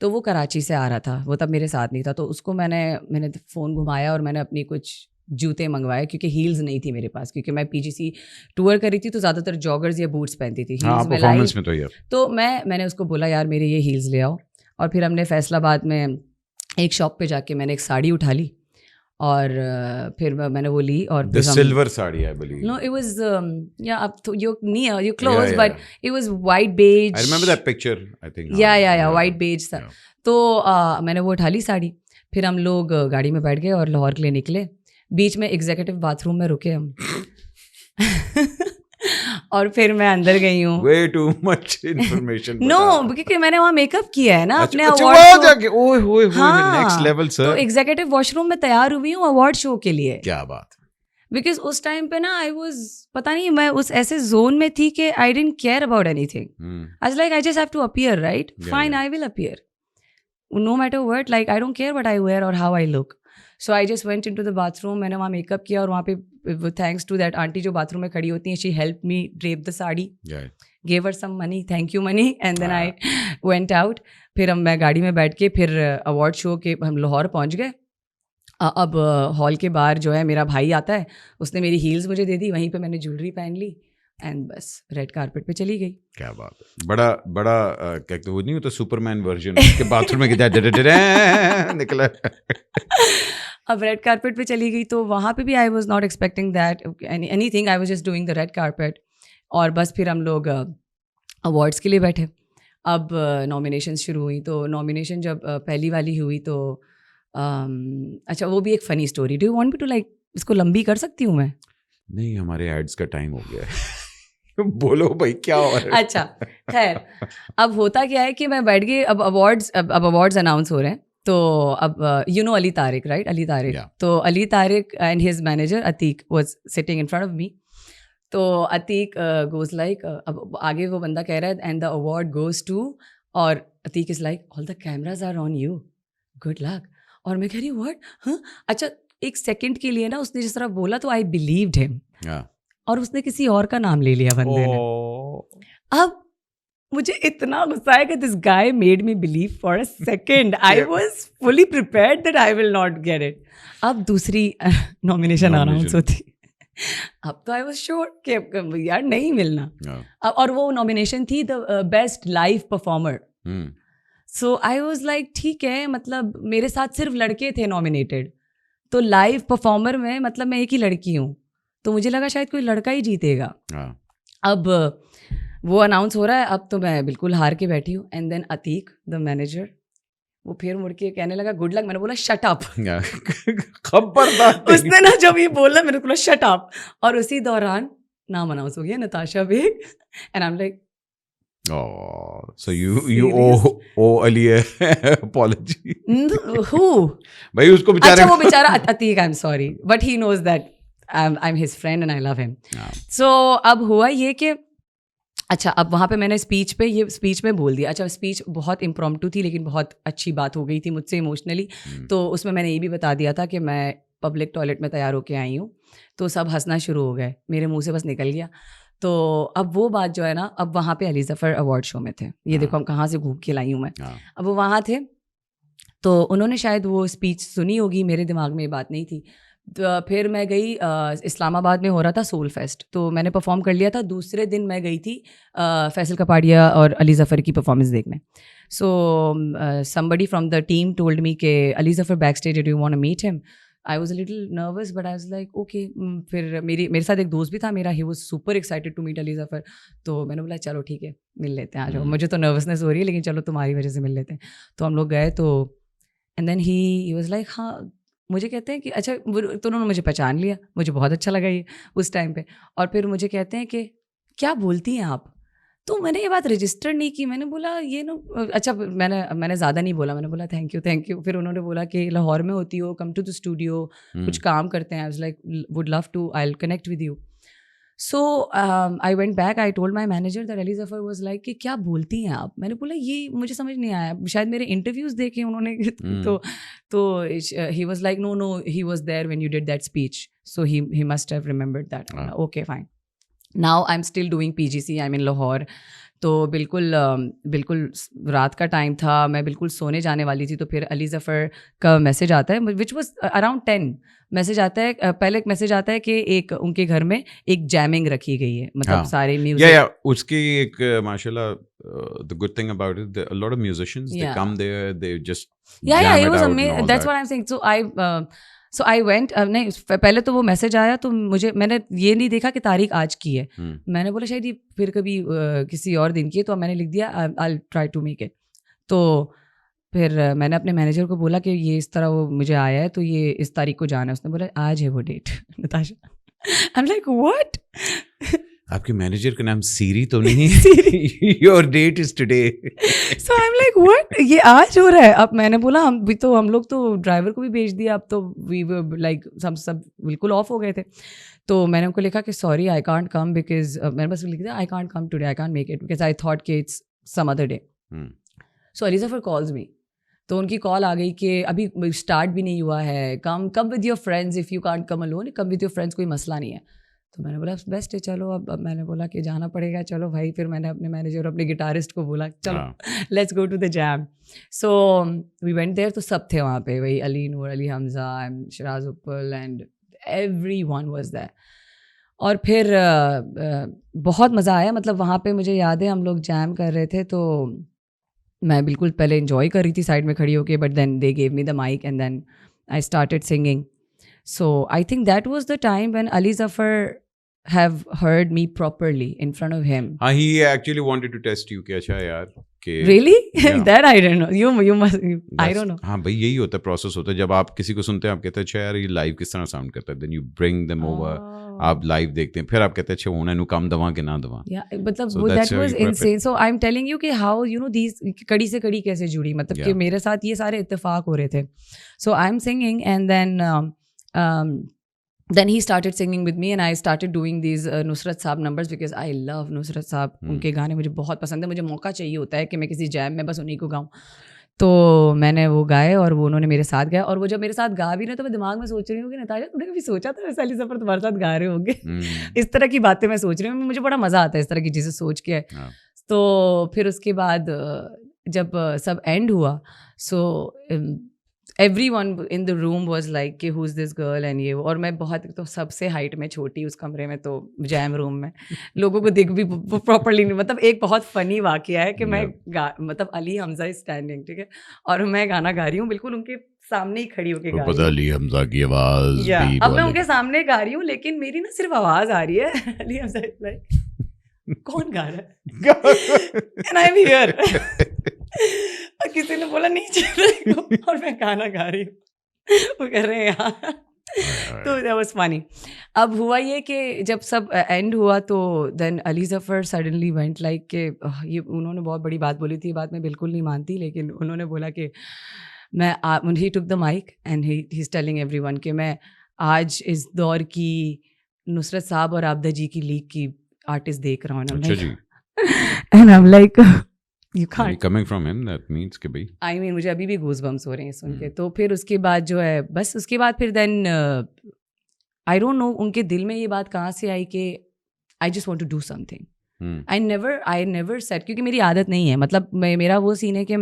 तो वो कराची से आ रहा था, वो तब मेरे साथ नहीं था, तो उसको मैंने फ़ोन घुमाया और मैंने अपनी कुछ जूते मंगवाए, क्योंकि हील्स नहीं थी मेरे पास, क्योंकि मैं पीजीसी टूर कर रही थी, तो ज़्यादातर जॉगर्स या बूट्स पहनती थी। हाँ, परफॉर्मेंस में तो मैंने उसको बोला यार मेरे ये हील्स ले आओ, और फिर हमने फैसलाबाद में एक शॉप पे जाके मैंने एक साड़ी उठा ली और फिर मैंने वो ली और silver sari I believe. No, it was या अब you close, but it was white beige. I remember that picture, I think. या वाइट बेज था। तो मैंने वो उठा ली साड़ी, फिर हम लोग गाड़ी में बैठ गए और लाहौर के लिए निकले। बीच में एग्जीक्यूटिव बाथरूम में रुके हम और फिर मैं अंदर गई हूँ। Way too much information। No, क्योंकि मैंने वहाँ मेकअप किया है ना अपने अवार्ड जाके। ओए नेक्स्ट लेवल सर। तो एग्जीक्यूटिव वॉशरूम में तैयार हुई हूँ अवार्ड शो के लिए। क्या बात। बिकॉज उस टाइम पे ना आई वाज, पता नहीं, मैं उस ऐसे जोन में थी कि I didn't care about anything. I was like I just have to appear, right, fine, I will appear no matter what, like I don't care what I wear और how I look. So I just went into the bathroom, मैंने वहाँ makeup किया और वहाँ पे thanks to that aunty जो bathroom में खड़ी होती हैं, she help me drape the sari, gave her some money, thank you money, and then I went out. फिर मैं गाड़ी में बैठ के फिर अवार्ड शो के हम लाहौर पहुँच गए। अब हॉल के बाहर जो है मेरा भाई आता है, उसने मेरी हील्स मुझे दे दी, वहीं पे मैंने ज्वेलरी पहन ली एंड बस रेड कारपेट पे चली गई। क्या बात है। बड़ा क्या कहते, वो नहीं होता सुपरमैन वर्जन के बाथरूम में निकला। अब रेड कारपेट पे चली गई, तो वहाँ पे भी I was not expecting that anything, I was just doing the red carpet. और बस फिर हम लोग अवार्ड्स के लिए बैठे। अब नॉमिनेशन शुरू हुई, तो नॉमिनेशन जब पहली वाली हुई तो अच्छा, वो भी एक funny story. Do you want me to like इसको लंबी कर सकती हूँ मैं? नहीं, हमारे एड्स का टाइम हो गया है। बोलो भाई क्या हो रहा है। अच्छा, खैर, अब होता क्या है कि मैं बैठ गई, अब अवार्ड्स अनाउंस हो रहे हैं, तो अब you know Ali Tariq, right, Ali Tariq. तो Ali Tariq and his manager Atiq was sitting in front of me. तो अतीक गोज लाइक, अब आगे वो बंदा कह रहा है and the award goes to, और Atiq is like all the cameras are on you, good luck. और मैं कह रही हूँ व्हाट, हाँ, अच्छा, एक सेकंड के लिए ना उसने जिस तरह बोला तो आई बिलीव्ड हिम, और उसने किसी और का नाम ले लिया बंदे ने। अब मुझे इतना गुस्सा है कि this guy made me believe for a second, I was fully prepared that I will not get it. अब दूसरी नॉमिनेशन अनाउंस होती, अब तो आई वाज श्योर कि यार नहीं मिलना। और वो नॉमिनेशन थी the best live performer. So I was like ठीक है, मतलब मेरे साथ सिर्फ लड़के थे नॉमिनेटेड, तो लाइव परफॉर्मर में मतलब मैं एक ही लड़की हूँ, तो मुझे लगा शायद कोई लड़का ही जीतेगा। अब वो अनाउंस हो रहा है, अब तो मैं बिल्कुल हार के बैठी हूँ। And then Atiq the manager वो फिर मुड़ के कहने लगा गुड लक। मैंने बोला शट अप। खबरदार। उसने ना जब ये बोला मैंने बोला शट अप, और उसी दौरान नाम अनाउंस हो गया Natasha Baig, and I am like Oh, so you owe Ali a apology. Who? भाई उसको अच्छा बेचारे वो बेचारा Atiq, I am sorry but he knows that I am his friend and I love him. So अब हुआ ये कि अच्छा अब वहाँ पे मैंने स्पीच में बोल दिया. अच्छा स्पीच बहुत इम्प्रॉम्प्टू थी लेकिन बहुत अच्छी बात हो गई थी मुझसे इमोशनली. तो उसमें मैंने ये भी बता दिया था कि मैं पब्लिक टॉयलेट में तैयार होके आई हूँ. तो सब हंसना शुरू हो गए, मेरे मुंह से बस निकल गया. तो अब वो बात जो है ना, अब वहाँ पे अली ज़फ़र अवार्ड शो में थे. ये देखो हम कहाँ से घूम के लाई हूँ मैं. अब वो वहाँ थे तो उन्होंने शायद वो स्पीच सुनी होगी, मेरे दिमाग में ये बात नहीं थी. तो फिर मैं गई, इस्लामाबाद में हो रहा था सोल फेस्ट, तो मैंने परफॉर्म कर लिया था. दूसरे दिन मैं गई थी फैसल कपाड़िया और अली ज़फ़र की परफॉर्मेंस देखने. So somebody from the team told me कि Ali Zafar back stage, do you want to meet him. I was a little nervous but I was like okay. फिर मेरे साथ एक दोस्त भी था मेरा, he was super excited to meet Ali Zafar. तो मैंने बोला चलो ठीक है मिल लेते हैं, आ जाओ. मुझे तो नर्वसनेस हो रही है लेकिन चलो तुम्हारी वजह से मिल लेते हैं. तो हम लोग गए तो and then he was like हाँ, मुझे कहते हैं कि अच्छा, तो उन्होंने मुझे पहचान लिया. मुझे बहुत अच्छा लगा ये उस टाइम पे. और फिर मुझे कहते हैं कि क्या बोलती हैं आप. तो मैंने ये बात रजिस्टर नहीं की. मैंने बोला ये नो अच्छा, मैंने ज़्यादा नहीं बोला, मैंने बोला थैंक यू. फिर उन्होंने बोला कि लाहौर में होती हो, कम टू द स्टूडियो, कुछ काम करते हैं. I was like would love to, I will connect with you. So I went back, I told my manager that Ali Zafar was like कि क्या बोलती हैं आप. मैंने बोला ये मुझे समझ नहीं आया, शायद मेरे इंटरव्यूज़ देखे उन्होंने. तो he was like no he was there when you did that speech, so he must have remembered that. Okay fine. Now I am still doing PGC, I am in Lahore. तो बिल्कुल रात का टाइम था, मैं बिल्कुल सोने जाने वाली थी. तो फिर अली ज़फ़र का मैसेज आता है, विच वॉज अराउंड 10. मैसेज आता है, पहले एक मैसेज आता है कि एक उनके घर में एक जैमिंग रखी गई है, मतलब सारे म्यूजिक. उसकी एक माशाल्लाह, the good thing about it, a lot of musicians, they come there, they just jam it it was out amazing. and all That's that. what I'm saying. So I went. नहीं, पहले तो वो message आया तो मैंने ये नहीं देखा कि तारीख आज की है. मैंने बोला शायद ये फिर कभी किसी और दिन की है, तो मैंने लिख दिया I'll try to make it. तो फिर मैंने अपने मैनेजर को बोला कि ये इस तरह वो मुझे आया है, तो ये इस तारीख को जाना है. उसने बोला आज है वो date. Natasha, I am like what. आपके मैनेजर का नाम सीरी तो नहीं है? Your date is today. So I am like what, ये आज हो रहा है. अब मैंने बोला हम लोग तो ड्राइवर को भी भेज दिया. अब तो वी वर लाइक सब बिल्कुल ऑफ हो गए थे. तो मैंने उनको लिखा कि sorry I can't come because, मैंने बस लिख दिया I can't come today, I can't make it because I thought कि it's some other day. So Ali Zafar calls me. तो उनकी कॉल आ गई कि अभी स्टार्ट भी नहीं हुआ है, come with your friends, if you can't come alone, come with your friends, कोई मसला नहीं है. तो मैंने बोला बेस्ट है चलो. अब मैंने बोला कि जाना पड़ेगा, चलो भाई. फिर मैंने अपने मैनेजर, अपने गिटारिस्ट को बोला चलो let's go to the jam. So we went there. तो सब थे वहाँ पे, वही Ali Noor, Ali Hamza and Shiraz Uppal and everyone was there. और फिर बहुत मज़ा आया. मतलब वहाँ पे मुझे याद है हम लोग जैम कर रहे थे, तो मैं बिल्कुल पहले इन्जॉय कर रही थी साइड में खड़ी होके, but then they gave me the mic and then I started singing. So I think that was the time when Ali Zafar have heard me properly in front of him. He actually wanted to test you. क्या यार? Really? Yeah. That I don't know. You must. I don't know. हाँ भाई, यही होता है, process होता है. जब आप किसी को सुनते हैं, आप कहते हैं अच्छा यार ये लाइव किस तरह साउंड करता है. Then you bring them over. आप लाइव देखते हैं, फिर आप कहते हैं अच्छा होना नु काम दवा के ना दवा. Yeah, मतलब that was insane. So I'm telling you कि how you know these कड़ी से कड़ी कैसे जुड़ी, मतलब कि मेरे साथ ये सारे इत्तेफाक हो रहे थे. So I'm singing and then he started singing with me and I started doing these Nusrat Saab numbers because I love Nusrat Saab. उनके गाने मुझे बहुत पसंद है. मुझे मौका चाहिए होता है कि मैं किसी जैम में बस उन्हीं को गाऊं. तो मैंने वो गाए और वो उन्होंने मेरे साथ गाया. और वो जब मेरे साथ गा भी रहे तो मैं दिमाग में सोच रही हूँ कि नताशा तुमने कभी सोचा था वैसे अली ज़फ़र तुम्हारे साथ गा रहे होंगे? इस तरह की बातें मैं सोच रही हूँ. मुझे बड़ा मज़ा आता है इस तरह की चीज़ें सोच के. तो फिर उसके बाद जब सब एंड हुआ, सो everyone in the room was like कि who's this girl and ये. और मैं बहुत तो सबसे हाइट में छोटी उस कमरे में, तो जैम रूम में लोगों को दिख भी प्रॉपर्ली नहीं. मतलब एक बहुत फनी वाकया है कि मैं मतलब अली हमज़ा स्टैंडिंग, ठीक है, और मैं गाना गा रही हूँ बिल्कुल उनके सामने ही खड़ी होके गा रही हूँ. अली हमज़ा की आवाज़. अब मैं उनके सामने गा रही हूँ लेकिन मेरी ना सिर्फ आवाज़ आ रही है. अली हमज़ा लाइक कौन गा रहा है? And I am here. किसी ने बोला नीचे और मैं गाना गा रही हूँ. वो कह रहे हैं यार. तो that was funny. अब हुआ ये कि जब सब एंड हुआ तो then Ali Zafar suddenly went like कि ये उन्होंने बहुत बड़ी बात बोली थी, ये बात मैं बिल्कुल नहीं मानती, लेकिन उन्होंने बोला कि मैं he took the mic and he is telling everyone कि मैं आज इस दौर की नुसरत साहब और आबदा जी की लीग की आर्टिस्ट देख रहा हूँ. अच्छा जी. And I am like you can't. Coming from him, that means कि भाई. I mean, मुझे अभी भी goosebumps हो रहे हैं सुन के. तो फिर उसके बाद जो है बस उसके बाद फिर then I don't know उनके दिल में ये बात कहाँ से आई कि I just want to do something. I never said, क्योंकि मेरी आदत नहीं है, मतलब मेरा वो सीन है कि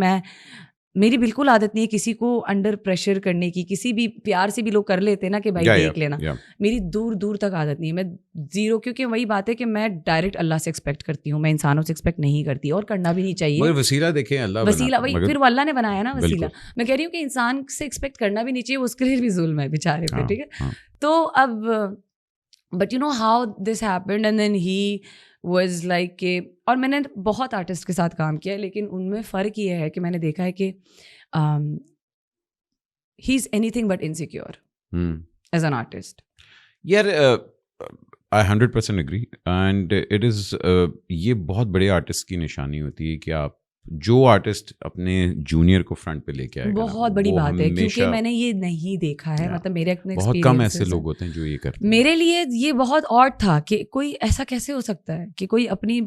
मेरी बिल्कुल आदत नहीं है किसी को अंडर प्रेशर करने की. किसी भी प्यार से भी लोग कर लेते हैं ना कि भाई देख लेना. मेरी दूर दूर तक आदत नहीं है. मैं जीरो, क्योंकि वही बात है कि मैं डायरेक्ट अल्लाह से एक्सपेक्ट करती हूँ, मैं इंसानों से एक्सपेक्ट नहीं करती और करना भी नहीं चाहिए. मगर वसीला देखें, अल्लाह वसीला वही फिर वो अल्लाह ने बनाया ना वसीला. मैं कह रही हूँ कि इंसान से एक्सपेक्ट करना भी नहीं चाहिए, उसके लिए भी जुल्म है बेचारे पे. ठीक है. तो अब but you know how this happened and then he was like के, और मैंने बहुत आर्टिस्ट के साथ काम किया है, लेकिन उनमें फ़र्क ये है कि मैंने देखा है कि he is anything but insecure as an artist. यार I 100% agree and it is ये बहुत बड़े आर्टिस्ट की निशानी होती है कि आप जो आर्टिस्ट अपने जूनियर को फ्रंट पे लेके आएगा, बहुत बड़ी बात है, क्योंकि मैंने ये नहीं देखा है. मतलब मेरे अपने बहुत कम ऐसे लोग होते हैं जो ये करते हैं. मेरे लिए ये बहुत ऑड था कि कोई ऐसा कैसे हो सकता है कि कोई अपनी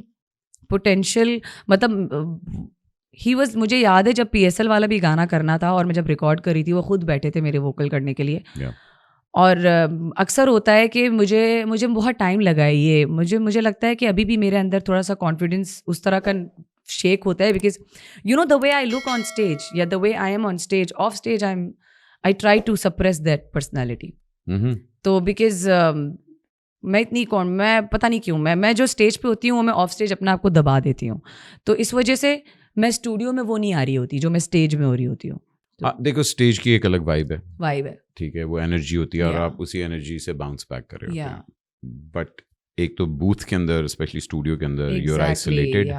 पोटेंशियल, मतलब ही वाज, मुझे याद है जब PSL वाला भी गाना करना था और मैं जब रिकॉर्ड करी थी, वो खुद बैठे थे मेरे वोकल करने के लिए. और अक्सर होता है कि मुझे बहुत टाइम लगा है ये. मुझे लगता है कि अभी भी मेरे अंदर थोड़ा सा कॉन्फिडेंस उस तरह का शेक होता है, because you know the way I look on stage या the way I am on stage, off stage I try to suppress that personality. तो बिकॉज मैं पता नहीं क्यों, मैं जो स्टेज पे होती हूँ वो मैं ऑफ स्टेज अपने आप को दबा देती हूँ. तो इस वजह से मैं स्टूडियो में वो नहीं आ रही होती जो मैं स्टेज में हो रही होती हूँ. देखो स्टेज की एक अलग वाइब है, ठीक है, वो एनर्जी होती है और आप उसी एनर्जी से बाउंस बैक कर रहे होते हैं. बट एक तो बूथ के अंदर, स्पेशली स्टूडियो के अंदर, यू आर आइसोलेटेड,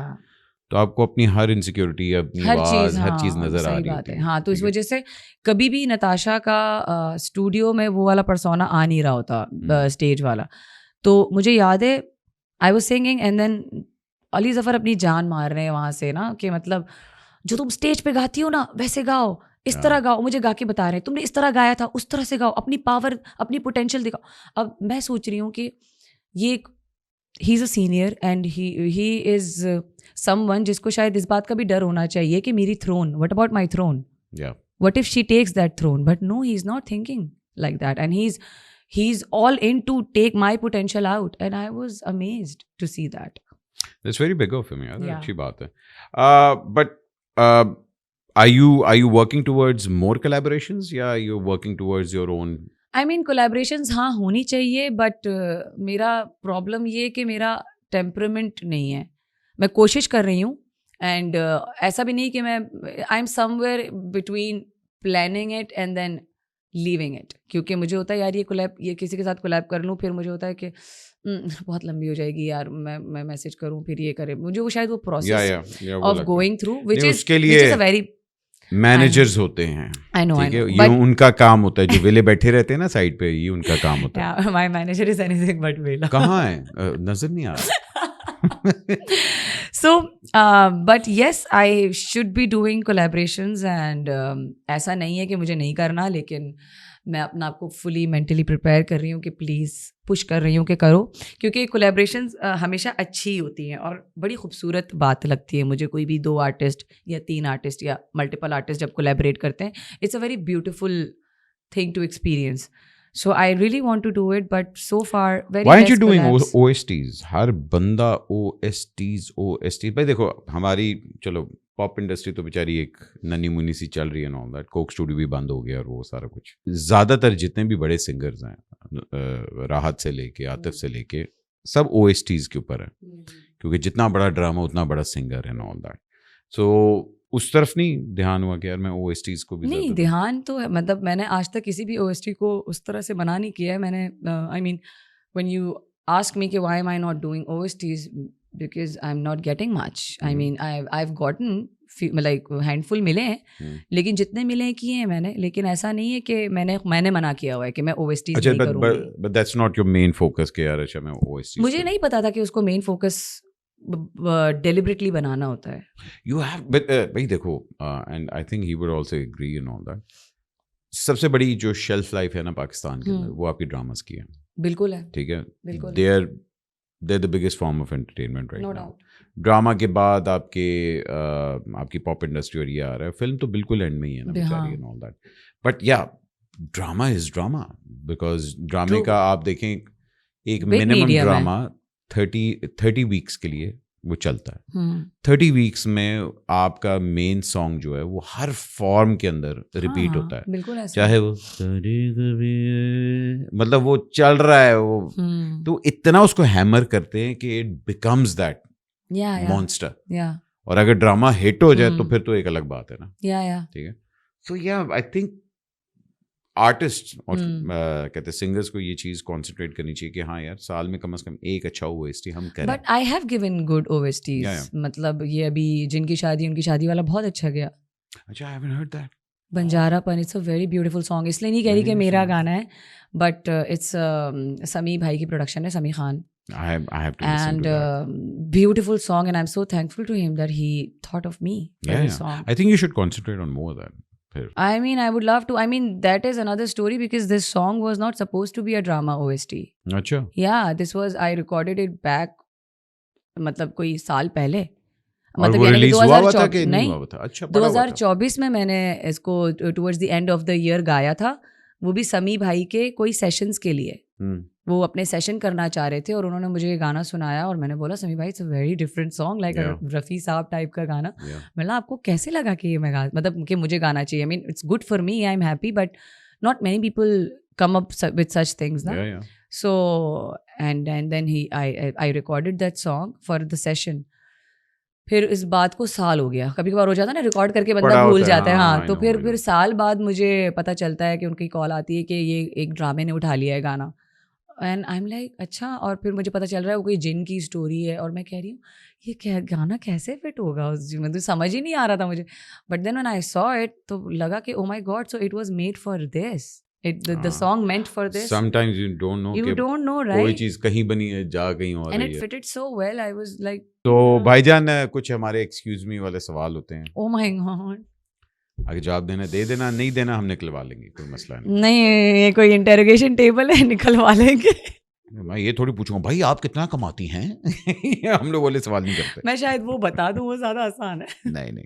तो आपको अपनी हर इनसिक्योरिटी, अपनी आवाज़, हर चीज़ नजर आ रही होती है. हाँ, तो इस वजह से कभी भी नताशा का स्टूडियो में वो वाला पर्सोना आ नहीं रहा होता, स्टेज वाला. तो मुझे याद है I was singing and then Ali Zafar अपनी जान मार रहे हैं वहाँ से ना, कि मतलब जो तुम स्टेज पे गाती हो ना वैसे गाओ, इस तरह गाओ. मुझे गा के बता रहे हैं तुमने इस तरह गाया था, उस तरह से गाओ, अपनी पावर, अपनी पोटेंशियल दिखाओ. अब मैं सोच रही हूँ कि ये he is a senior and he is someone जिसको शायद इस बात का भी डर होना चाहिए कि मेरी throne, what about my throne, what if she takes that throne. But no, he is not thinking like that and he's all in to take my potential out, and I was amazed to see that. That's very big of him, yeah. अच्छी बात है. But are you working towards more collaborations, या you're working towards your own? I mean collaborations हाँ होनी चाहिए, but मेरा problem ये कि मेरा टेम्परामेंट नहीं है. मैं कोशिश कर रही हूँ एंड ऐसा भी नहीं कि मैं I am somewhere between planning it and then leaving it, क्योंकि मुझे होता है यार ये किसी के साथ कोलैब कर लूँ, फिर मुझे होता है कि बहुत लंबी हो जाएगी यार, मैं मैसेज करूँ फिर ये करे, मुझे वो शायद वो process of going through which is a very managers होते हैं. I know, ये उनका काम होता है, जो वेले बैठे रहते हैं ना साइड पे, ये उनका काम होता है. My manager is anything but वेला. कहाँ है, नजर नहीं आ रहा. So but yes, I should be doing collaborations and ऐसा नहीं है कि मुझे नहीं करना, लेकिन मैं अपना आपको फुली मेंटली प्रिपेयर कर रही हूँ कि प्लीज़ पुश कर रही हूँ कि करो, क्योंकि कोलैबोरेशंस हमेशा अच्छी होती हैं और बड़ी खूबसूरत बात लगती है मुझे. कोई भी 2 आर्टिस्ट या 3 आर्टिस्ट या मल्टीपल आर्टिस्ट जब कोलैबोरेट करते हैं, it's a very beautiful thing to experience. So I really want to do it, but so far very. Why aren't you doing OSTs? हर बंदा OSTs. भाई देखो, हमारी चलो पॉप इंडस्ट्री तो बेचारी एक नन्ही मुन्नी सी चल रही है, ऑल दैट. कोक स्टूडियो भी बंद हो गया और वो सारा कुछ. ज़्यादातर जितने भी बड़े सिंगर्स हैं, राहत से लेके आतिफ से लेके, सब OSTs के ऊपर है, क्योंकि जितना बड़ा ड्रामा उतना बड़ा सिंगर है, ऑल दैट. सो उस तरफ नहीं ध्यान हुआ कि यार मैं OSTs को भी नहीं ध्यान तो है, मतलब मैंने आज तक किसी भी OST को उस तरह से बना नहीं किया है मैंने. I mean when you ask me कि why am I not doing OSTs, because I'm not getting much. I mean I've gotten like handful मिले हैं, लेकिन जितने मिले हैं किए हैं मैंने, लेकिन ऐसा नहीं है कि मैंने मना किया हुआ है कि मैं OSTs अच्छा, नहीं करूँगी। But that's not your main focus कि यार अच्छा मैं OST मुझे नहीं पता था कि उसको मेन फोकस डेलिबरेटली बनाना होता है। यू हैव, बट भाई देखो, and I think he would also agree in all that, सबसे बड़ी जो शेल्फ लाइफ है ना पाकिस्तान के अंदर, वो आपकी ड्रामास की है। बिल्कुल है, ठीक है, बिल्कुल। They are the biggest form of entertainment right no now. Doubt. Drama के बाद आपकी पॉप इंडस्ट्री और ये आ रहा है, फिल्म तो बिल्कुल एंड में ही है ना बेचारी एंड ऑल दैट, बट या ड्रामा इज ड्रामा, बिकॉज ड्रामे का आप देखें एक मिनिमम ड्रामा 30 वीक्स के लिए वो चलता है। 30 वीक्स में आपका मेन सॉन्ग जो है वो हर फॉर्म के अंदर रिपीट होता है, बिल्कुल ऐसा। चाहे वो मतलब वो चल रहा है वो, तो इतना उसको हैमर करते हैं कि इट बिकम्स दैट मॉन्स्टर। और अगर ड्रामा हिट हो जाए तो फिर तो एक अलग बात है ना। ठीक है, सो या आई थिंक आर्टिस्ट और कहते हैं सिंगर्स को ये चीज कॉन्सेंट्रेट करनी चाहिए कि हाँ यार साल में कम से कम एक अच्छा OST हम करें। But I have given good OSTs, मतलब ये अभी जिनकी शादी उनकी शादी वाला बहुत अच्छा गया। अच्छा, I haven't heard that. Banjarapan, it's a very beautiful song. इसलिए नहीं कह रही कि मेरा गाना है, बट इट्स समी भाई की प्रोडक्शन है, समी Khan, I have to listen and to that. beautiful song, and I'm so thankful to him that he thought of me for this song. I think you should concentrate on more of that. I mean, I would love to. I mean, that is another story because this song was not supposed to be a drama OST. अच्छा। Yeah, this was, I recorded it back, मतलब कोई साल पहले, मतलब वो release हुआ था कि नहीं हुआ था? अच्छा, 2024 में मैंने इसको towards the end of the year गाया था, वो भी समी भाई के कोई सेशंस के लिए। वो अपने सेशन करना चाह रहे थे और उन्होंने मुझे ये गाना सुनाया और मैंने बोला समी भाई it's a very different song, like Rafi साहब टाइप का गाना। मतलब आपको कैसे लगा कि ये मैं मतलब कि मुझे गाना चाहिए? I mean it's good for me, I am happy, but not many people come up with such things ना। So and then I recorded that song for the session. फिर इस बात को साल हो गया, कभी कभार हो जाता है ना रिकॉर्ड करके बंदा भूल जाता है। हाँ, तो फिर साल बाद मुझे पता चलता है कि उनकी कॉल आती है कि ये एक ड्रामे ने उठा लिया है गाना, एंड आई एम लाइक अच्छा। और फिर मुझे पता चल रहा है वो कोई जिन की स्टोरी है और मैं कह रही हूँ ये क्या गाना कैसे फिट होगा उस, मतलब समझ ही नहीं आ रहा था मुझे। But then when I saw it तो लगा कि oh my God, so it was made for this, the song meant for this. Sometimes you don't know right? कोई चीज कहीं बनी है जा कहीं और and it fitted so well. I was like, तो भाईजान कुछ हमारे एक्सक्यूज मी वाले सवाल होते हैं। oh my god, अगर जवाब देना दे देना, नहीं देना हम निकलवा लेंगे, कोई मसला नहीं। ये कोई इंटेरोगेशन टेबल है, निकलवा लेंगे। मैं ये थोड़ी पूछूंगा भाई आप कितना कमाती हैं हम लोग वाले सवाल नहीं करते। मैं शायद वो बता दूं, वो ज्यादा आसान है। नहीं।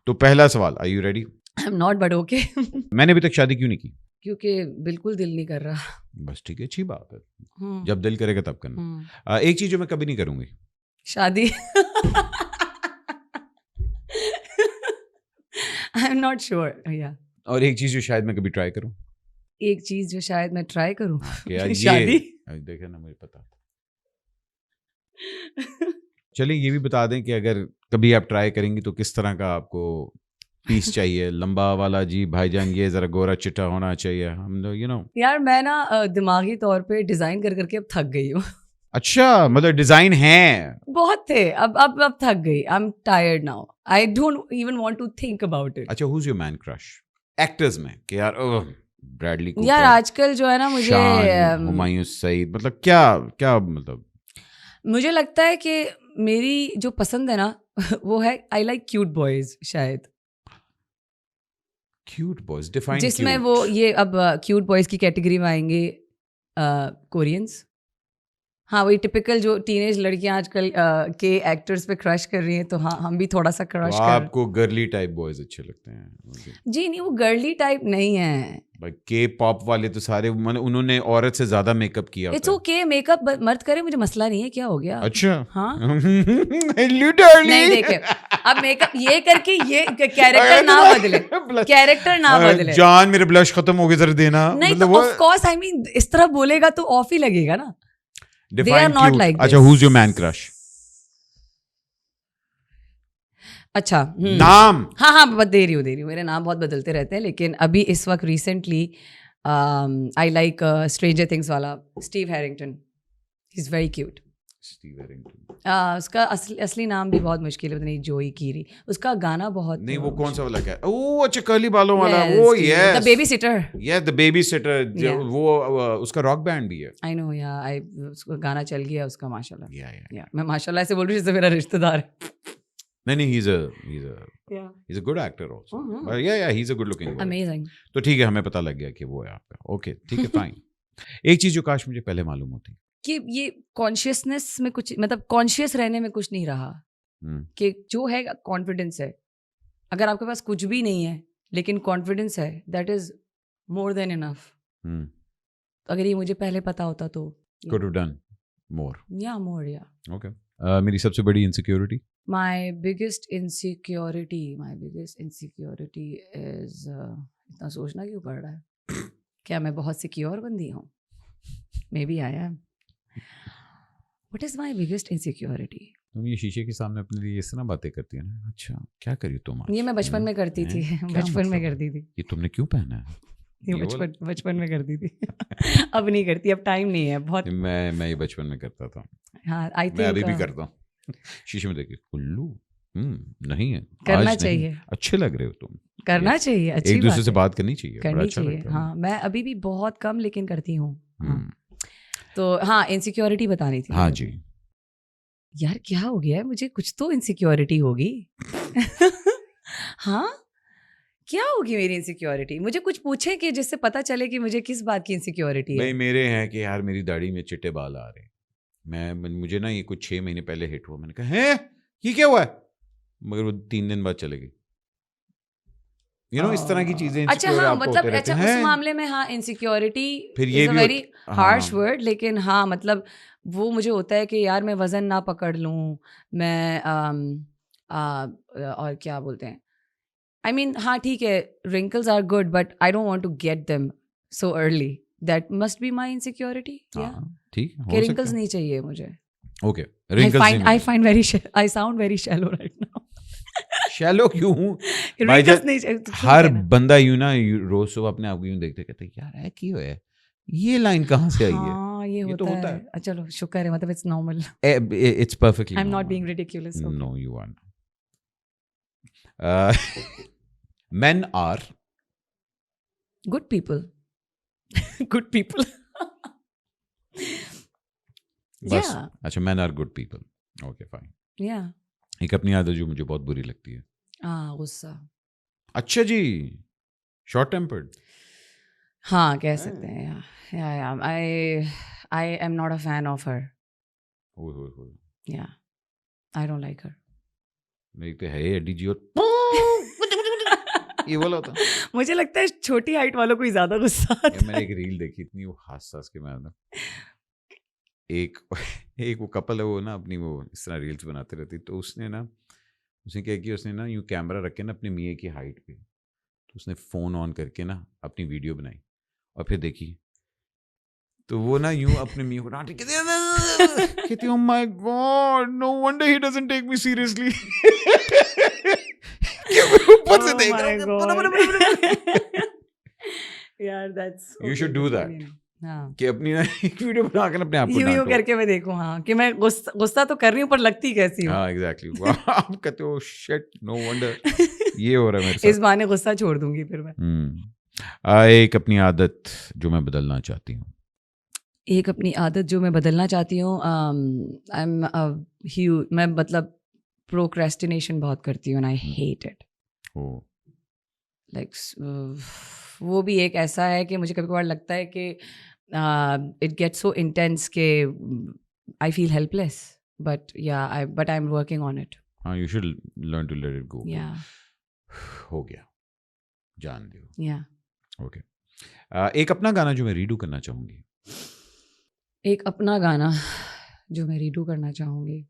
तो पहला सवाल, are you ready? I am not, but okay. मैंने अभी तक शादी क्यों नहीं की? क्योंकि बिल्कुल दिल नहीं कर रहा। बस ठीक है, अच्छी बात है, जब दिल करेगा तब करना। एक चीज जो मैं कभी नहीं करूंगी, शादी। आई एम नॉट श्योर। या और एक चीज जो शायद मैं कभी ट्राई करूं, एक चीज जो शायद मैं ट्राई करूं, शादी। देखे ना, मुझे पता। चलिए ये भी बता दें कि अगर कभी आप ट्राई करेंगी तो किस तरह का आपको पीस चाहिए? लंबा वाला जी भाईजान ये जरा गोरा चिट्टा होना चाहिए, हम लोग यू नो। यार मैं ना दिमागी तौर पे डिजाइन कर करके अब थक गई हूँ। अच्छा, मतलब डिजाइन है बहुत थे, अब थक गई। I am tired now, I don't even want to think about it. अच्छा, who is your man crush actors में? कि यार ब्रैडली कूपर, यार आजकल जो है ना मुझे हुमायूं सईद, मतलब क्या मतलब मुझे लगता है कि मेरी जो पसंद है ना वो है आई लाइक क्यूट बॉयज। शायद क्यूट बॉयज डिफाइन, जिसमें वो ये अब क्यूट बॉयज की कैटेगरी में आएंगे कोरियंस। हाँ, वही टिपिकल जो टीनेज लड़कियां आजकल के एक्टर्स पे क्रश कर रही हैं, तो हाँ हम भी थोड़ा सा क्रश कर। आपको गर्ली टाइप बॉयज अच्छे लगते हैं? जी नहीं, वो गर्ली टाइप नहीं है। के पॉप वाले तो सारे उन्होंने औरत से ज्यादा मेकअप किया। इट्स ओके, मेकअप मर्द करे, मुझे मसला नहीं है। क्या हो गया? अच्छा, हाँ। नहीं देखे, अब मेकअप ये करके ये कैरेक्टर ना बदले, कैरेक्टर ना बदले। जान मेरे ब्लश खत्म हो गए, जरा देना। नहीं तो ऑफ कोर्स, आई मीन इस तरह बोलेगा तो ऑफ ही लगेगा ना। They are not like this. अच्छा, who's your man crush? अच्छा, नाम? हाँ दे रही हूँ। मेरे नाम बहुत बदलते रहते हैं, लेकिन अभी इस वक्त recently I like Stranger Things वाला Steve Harrington. He is very cute. Steve Harrington. उसका असली नाम भी बहुत मुश्किल है, पता नहीं, जोई कीरी। उसका गाना बहुत नहीं, वो कौन सा वाला क्या? ओह अच्छा, कर्ली बालों वाला, वो yes, the baby sitter. The baby sitter, वो उसका रॉक बैंड भी है। आई नो, या उसका गाना चल गया उसका, माशाल्लाह। या मैं माशाल्लाह से बोल रही हूँ जैसे मेरा रिश्तेदार है। नहीं, he's a good actor also. But yeah, he's a good looking boy. Amazing. तो ठीक है, हमें पता लग गया कि वो है आपका। ओके, ठीक है, फाइन। एक चीज जो काश मुझे पहले मालूम होती कि ये कॉन्शियसनेस में कुछ, मतलब कॉन्शियस रहने में कुछ नहीं रहा, कि जो है कॉन्फिडेंस है। अगर आपके पास कुछ भी नहीं है लेकिन कॉन्फिडेंस है, that is more than enough. अगर ये मुझे पहले पता होता तो could have done more. Yeah. Okay. मेरी सबसे बड़ी insecurity? My biggest insecurity is इतना सोचना क्यों पड़ रहा है? क्या मैं बहुत सिक्योर बंदी हूँ? Maybe I am. What is my biggest insecurity? तुम ये शीशे के सामने अपने लिए इस तरह बातें करती है ना। अच्छा, क्या करी तुम आज? ये मैं बचपन में करती थी। बचपन में करती थी। ये तुमने क्यों पहना है? ये बचपन में करती थी। अब नहीं करती, अब टाइम नहीं है बहुत। मैं ये बचपन में करता था। हाँ, आई थिंक मैं अभी भी करता हूँ। शीशे में देखिए, कुल्लू नहीं है, करना चाहिए। अच्छे लग रहे हो तुम, करना चाहिए, अच्छी एक दूसरे से बात करनी चाहिए, करनी चाहिए। हाँ, मैं अभी भी बहुत कम लेकिन करती हूँ। तो हाँ, इनसिक्योरिटी बतानी थी। हाँ जी यार, क्या हो गया है मुझे? कुछ तो इनसिक्योरिटी होगी। हाँ, क्या होगी मेरी इनसिक्योरिटी? मुझे कुछ पूछे कि जिससे पता चले कि मुझे किस बात की इनसिक्योरिटी है। भाई मेरे हैं कि यार मेरी दाढ़ी में चिट्टे बाल आ रहे हैं। मुझे ना ये कुछ 6 महीने पहले हिट हुआ। मैंने कहा है ये क्या हुआ है, मगर वो 3 दिन बाद चले गई। इस तरह की चीजें। अच्छा हाँ, मतलब अच्छा उस मामले में हाँ, insecurity is a very harsh word, लेकिन हाँ मतलब वो मुझे होता है कि यार मैं वजन ना पकड़ लूँ, मैं और क्या बोलते हैं, I mean, हाँ ठीक है, wrinkles are good, but I don't want to get them so early. That must be my insecurity. Yeah. ठीक है, कि wrinkles नहीं चाहिए मुझे. Okay. Wrinkles I find I sound very shallow right now. Shallow क्यों हूँ? Wrinkles नहीं चाहिए. हर बंदा यूं ना रोज सुबह अपने आप को यूं देखते कहते यार है क्यों है, ये लाइन कहाँ से आई है? हाँ, ये होता है। चलो शुक्र है, मतलब it's normal. It's perfectly I'm normal. not being ridiculous. Okay. No, you aren't. Men are good people. Good people. बस Yeah. अच्छा, men are good people. Okay, fine. Yeah. एक अपनी आदत जो मुझे बहुत बुरी लगती है, गुस्सा। अच्छा जी, शॉर्ट टेम्पर्ड। हाँ, कह सकते हैं। I am not a fan of her. Yeah, I don't like her. मेरी तो है एडी जी और ये बोला था। मुझे लगता है छोटी हाइट वालों को ही ज्यादा गुस्सा आता है। मैंने एक रील देखी, इतनी वो हास के मैं एक वो कपल है, वो ना अपनी वो इस तरह रील्स बनाते रहती, तो उसने क्या किया, उसने ना यूं कैमरा रख के ना अपने मियाँ की हाइट पे, तो उसने फ़ोन ऑन करके ना अपनी वीडियो बनाई और फिर देखी, तो वो ना यूं अपने मियाँ को डांट कहती oh my God, no wonder he doesn't take me seriously. ऊपर से देख रहा यार, that's you should do that. हाँ, कि अपनी एक वीडियो बना कर अपने आप को यूं करके मैं देखूं, हाँ, कि मैं गुस्सा तो कर रही हूँ पर लगती कैसी हूँ। हाँ एग्जैक्टली। आप कहते हो शिट, नो वंडर ये हो रहा है मेरे साथ। इस बहाने गुस्सा छोड़ दूंगी फिर मैं। एक अपनी आदत जो मैं बदलना चाहती हूँ। एक अपनी आदत जो मैं बदलना चाहती हूँ, मैं मतलब प्रोक्रेस्टिनेशन बहुत करती हूँ, आई हेट इट। लाइक वो भी एक ऐसा है कि मुझे कभी कभार लगता है कि इट गेट्स सो इंटेंस के I feel helpless, but I am working on it. हाँ, you should learn to let it go. या हो गया, जान दो। या ओके। एक अपना गाना जो मैं रीडू करना चाहूँगी। एक अपना गाना जो मैं रीडू करना चाहूँगी,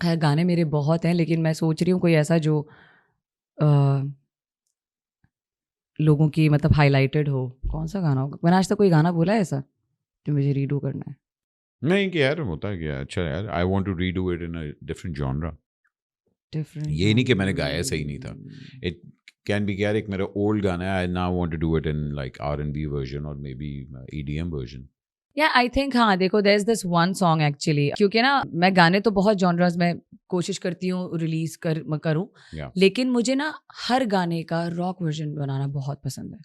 खैर गाने मेरे बहुत हैं, लेकिन मैं सोच रही हूँ कोई ऐसा जो लोगों की मतलब हाईलाइटेड हो। कौन सा गाना होगा? मैंने आज तक कोई गाना बोला है ऐसा जो मुझे रीडू करना है? नहीं कि यार होता है क्या, अच्छा यार I want to redo it in a different genre. Different, ये नहीं कि मैंने गाया सही नहीं था। इट कैन बी यार एक मेरा ओल्ड गाना है, I now want to do it in like R&B version और मे बी EDM वर्जन। या आई थिंक हाँ देखो there is this one song actually, क्योंकि ना मैं गाने तो बहुत जॉनर्स में कोशिश करती हूँ रिलीज करूँ, Yeah. लेकिन मुझे ना हर गाने का रॉक वर्जन बनाना बहुत पसंद है.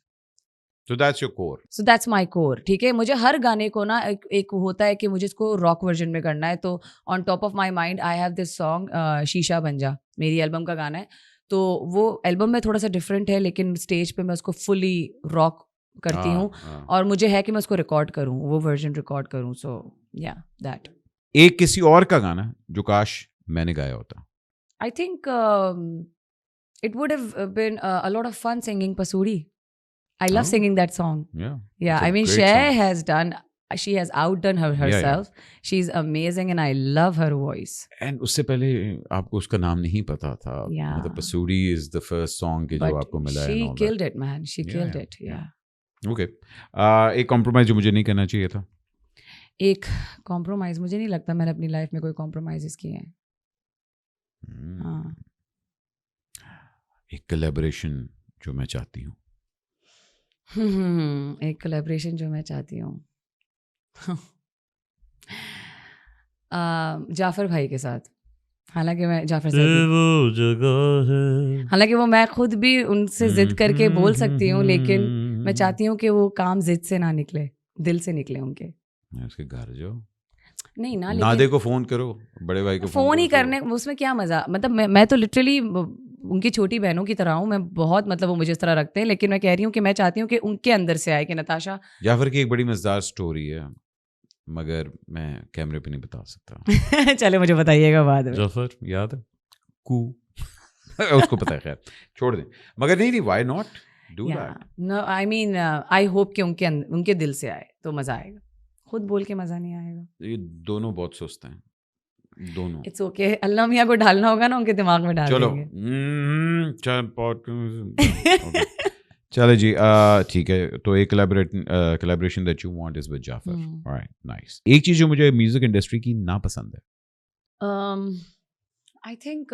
So that's your core. So that's my core. ठीक है, मुझे हर गाने को ना एक होता है कि मुझे इसको रॉक वर्जन में करना है. तो on top of my mind I have this song शीशा बन जा, मेरी एल्बम का गाना है. तो वो एल्बम में थोड़ा सा डिफरेंट है, लेकिन स्टेज पे मैं उसको फुली रॉक करती हूँ. और मुझे है कि मैं उसको रिकॉर्ड करूँ, वो वर्जन रिकॉर्ड करूँ. सो या दैट. एक किसी और का गाना जो काश मैंने गाया होता. I think it would have been a lot of fun singing Pasuri. I love singing that song. Yeah. Yeah, It's a I mean, great Cher song. has done, she has outdone herself. She's amazing and I love her voice. And उससे पहले आपको उसका नाम नहीं पता था. Yeah. मतलब Pasuri is the first song कि जो आपको मिला है. She and all killed it, man. She killed it. Yeah. Okay. एक कॉम्प्रोमाइज जो मुझे नहीं करना चाहिए था. एक कॉम्प्रोमाइज मुझे नहीं लगता मैंने अपनी लाइफ में कोई कॉम्प्रोमाइजेस किए हैं. हाँ. एक कोलैबोरेशन जो मैं चाहती हूँ. एक कोलैबोरेशन जो मैं चाहती हूँ जाफर भाई के साथ. हालांकि मैं जाफर साहब, हालांकि वो मैं खुद भी उनसे जिद करके बोल सकती हूँ, लेकिन मैं चाहती हूँ कि वो काम जिद से ना निकले, दिल से निकले उनके. उसके घर जाओ. नहीं ना, नादे को फोन करो, बड़े भाई को फोन ही करने उसमें क्या मजा. मतलब मैं तो लिटरली उनकी छोटी बहनों की तरह हूँ मैं. बहुत मतलब वो मुझे इस तरह रखते हैं, लेकिन मैं कह रही हूँ कि मैं चाहती हूँ कि उनके अंदर से आए कि नताशा. जाफर की एक बड़ी मजेदार स्टोरी है, मगर मैं कैमरे पे नहीं बता सकता. चले मुझे बताइएगा बाद में. जाफर याद है कू उसको पता है, खैर छोड़ दें. मगर नहीं why not do that. No I mean I hope कि उनके दिल से आए तो मजा आएगा. खुद बोल के मजा नहीं आएगा. ये दोनों बहुत सुस्त हैं दोनों. It's okay. अल्लाह मियां को डालना होगा ना उनके दिमाग में डाल देंगे. चलो जी. ठीक है. तो एक collaboration that you want is with Zafar. Alright, nice. एक चीज जो मुझे म्यूजिक इंडस्ट्री की नापसंद है. आई थिंक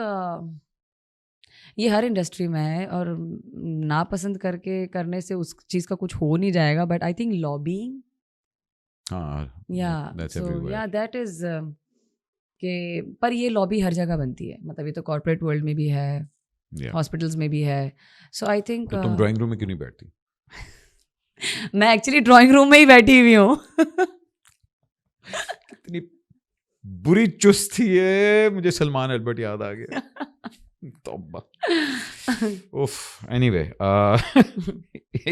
ये हर इंडस्ट्री में है, और नापसंद करने से उस चीज का कुछ हो नहीं जाएगा. But I think lobbying. That is के पर ये लॉबी हर जगह बनती है. मतलब ये तो कॉर्पोरेट वर्ल्ड में भी है, हॉस्पिटल्स में भी है. सो आई थिंक तुम ड्राइंग रूम में क्यों नहीं बैठती? मैं एक्चुअली ड्राइंग रूम में ही बैठी हुई हूँ. कितनी बुरी चुस्त थी ये. मुझे सलमान अल्बर्ट याद आ गया. तौबा. उफ. एनीवे,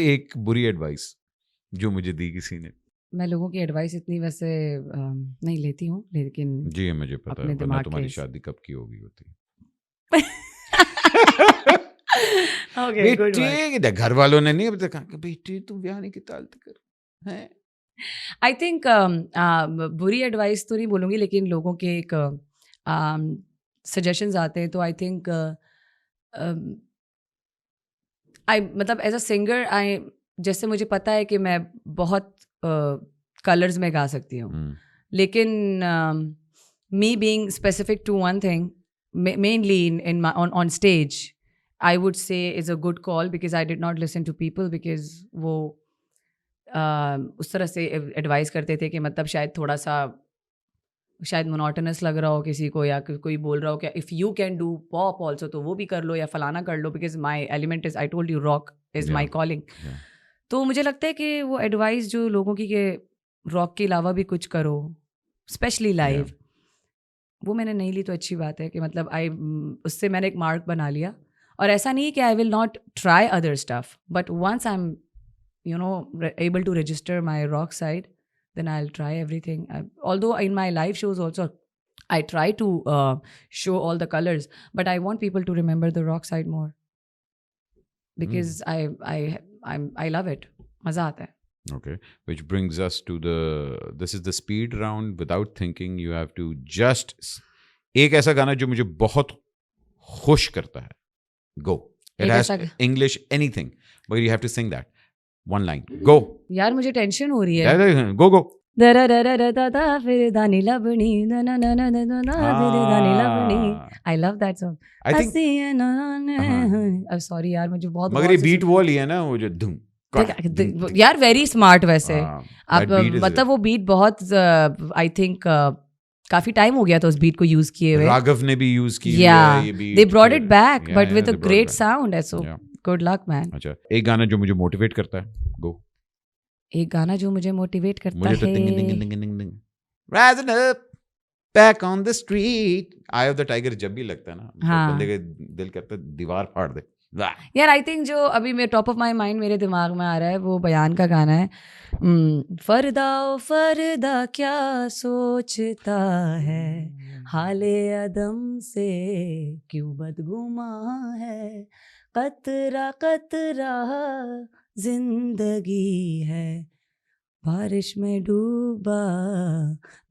एक बुरी एडवाइस जो मुझे दी किसी ने. मैं लोगों की एडवाइस इतनी वैसे नहीं लेती हूँ, लेकिन जी मुझे पता है, वरना तुम्हारी शादी कब की होगी होती. बेटी घर वालों ने नहीं बताया कि बेटी तुम ब्याह नहीं की ताल कर हैं. आई थिंक बुरी एडवाइस तो नहीं बोलूँगी, लेकिन लोगों के एक सजेशंस आते हैं. तो आई थिंक मतलब एज अ सिंगर जैसे मुझे पता है कि मैं बहुत कलर्स में गा सकती हूँ, लेकिन me being specific to one thing mainly in my on stage, I would say is a good call, because I did not listen to people, because वो उस तरह से एडवाइस करते थे कि मतलब शायद थोड़ा सा शायद मोनोटोनस लग रहा हो किसी को, या कोई बोल रहा हो कि if you can do pop also तो वो भी कर लो या फलाना कर लो, because my element is, I told you, rock is my calling. तो मुझे लगता है कि वो एडवाइस जो लोगों की कि रॉक के अलावा भी कुछ करो, स्पेशली लाइव, वो मैंने नहीं ली तो अच्छी बात है. कि मतलब उससे मैंने एक मार्क बना लिया. और ऐसा नहीं कि I will not try other stuff, but once I am able to register my rock side, then I'll try everything. Although in my live shows also I try to show all the colors, but I want people to remember the rock side more, because I love it. Maza aata hai. Okay, which brings us to this is the speed round. Without thinking, you have to just एक ऐसा गाना जो मुझे बहुत खुश करता है. Go. It has English, anything, but you have to sing that. One line. Go. यार मुझे टेंशन हो रही है. Go go. I love that song. I think. Sorry यार मुझे बहुत. मगर ये बीट वो ली है ना, वो जो धुम यार वेरी स्मार्ट वैसे हाँ, आप that beat is मतलब वो बीट बहुत आई थिंक काफी टाइम हो गया था उस बीट को यूज किए हुए राघव ने भी यूज की या ये beat दे ब्रॉट फिर- it back Yeah, but yeah, with a they brought great back. Sound है सो Yeah. गुड लक मैन अच्छा, एक गाना जो मुझे मोटिवेट करता है, गो एक गाना जो मुझे मोटिवेट करता मुझे तो है ding rising up back on the street, I of the tiger जब भी लगता है ना, हाँ। बंदे का दिल करता है दीवार फाड़ दे। वाह। यार आई थिंक जो अभी मेरे टॉप ऑफ माई माइंड मेरे दिमाग में आ रहा है वो बयान का गाना है फरदा ओ फरदा क्या सोचता है हाले अदम से क्यों बदगुमा है कतरा कतरा जिंदगी है बारिश में डूबा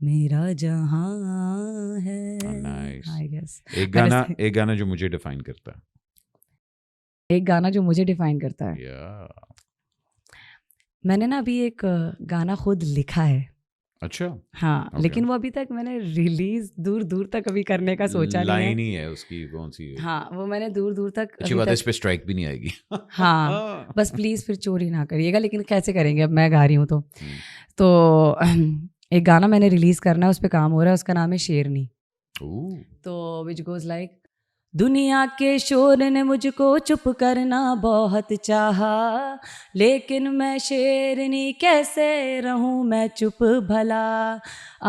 मेरा जहां है Nice. आई गेस एक गाना जो मुझे डिफाइन करता है, एक गाना जो मुझे डिफाइन करता है Yeah. मैंने ना अभी एक गाना खुद लिखा है अच्छा, हाँ Okay. लेकिन वो अभी तक मैंने रिलीज दूर दूर तक अभी करने का सोचा नहीं लाइन है ही है उसकी, कौन सी है? हाँ वो मैंने दूर दूर तक अच्छी अभी बात है, तक इस पे स्ट्राइक भी नहीं आएगी। हाँ बस प्लीज फिर चोरी ना करिएगा लेकिन कैसे करेंगे अब मैं गा रही हूँ हम्म। तो एक गाना मैंने रिलीज करना है उस पर काम हो रहा है उसका नाम है शेरनी Ooh. तो विच गोज लाइक दुनिया के शोर ने मुझको चुप करना बहुत चाहा लेकिन मैं शेरनी कैसे रहूं मैं चुप भला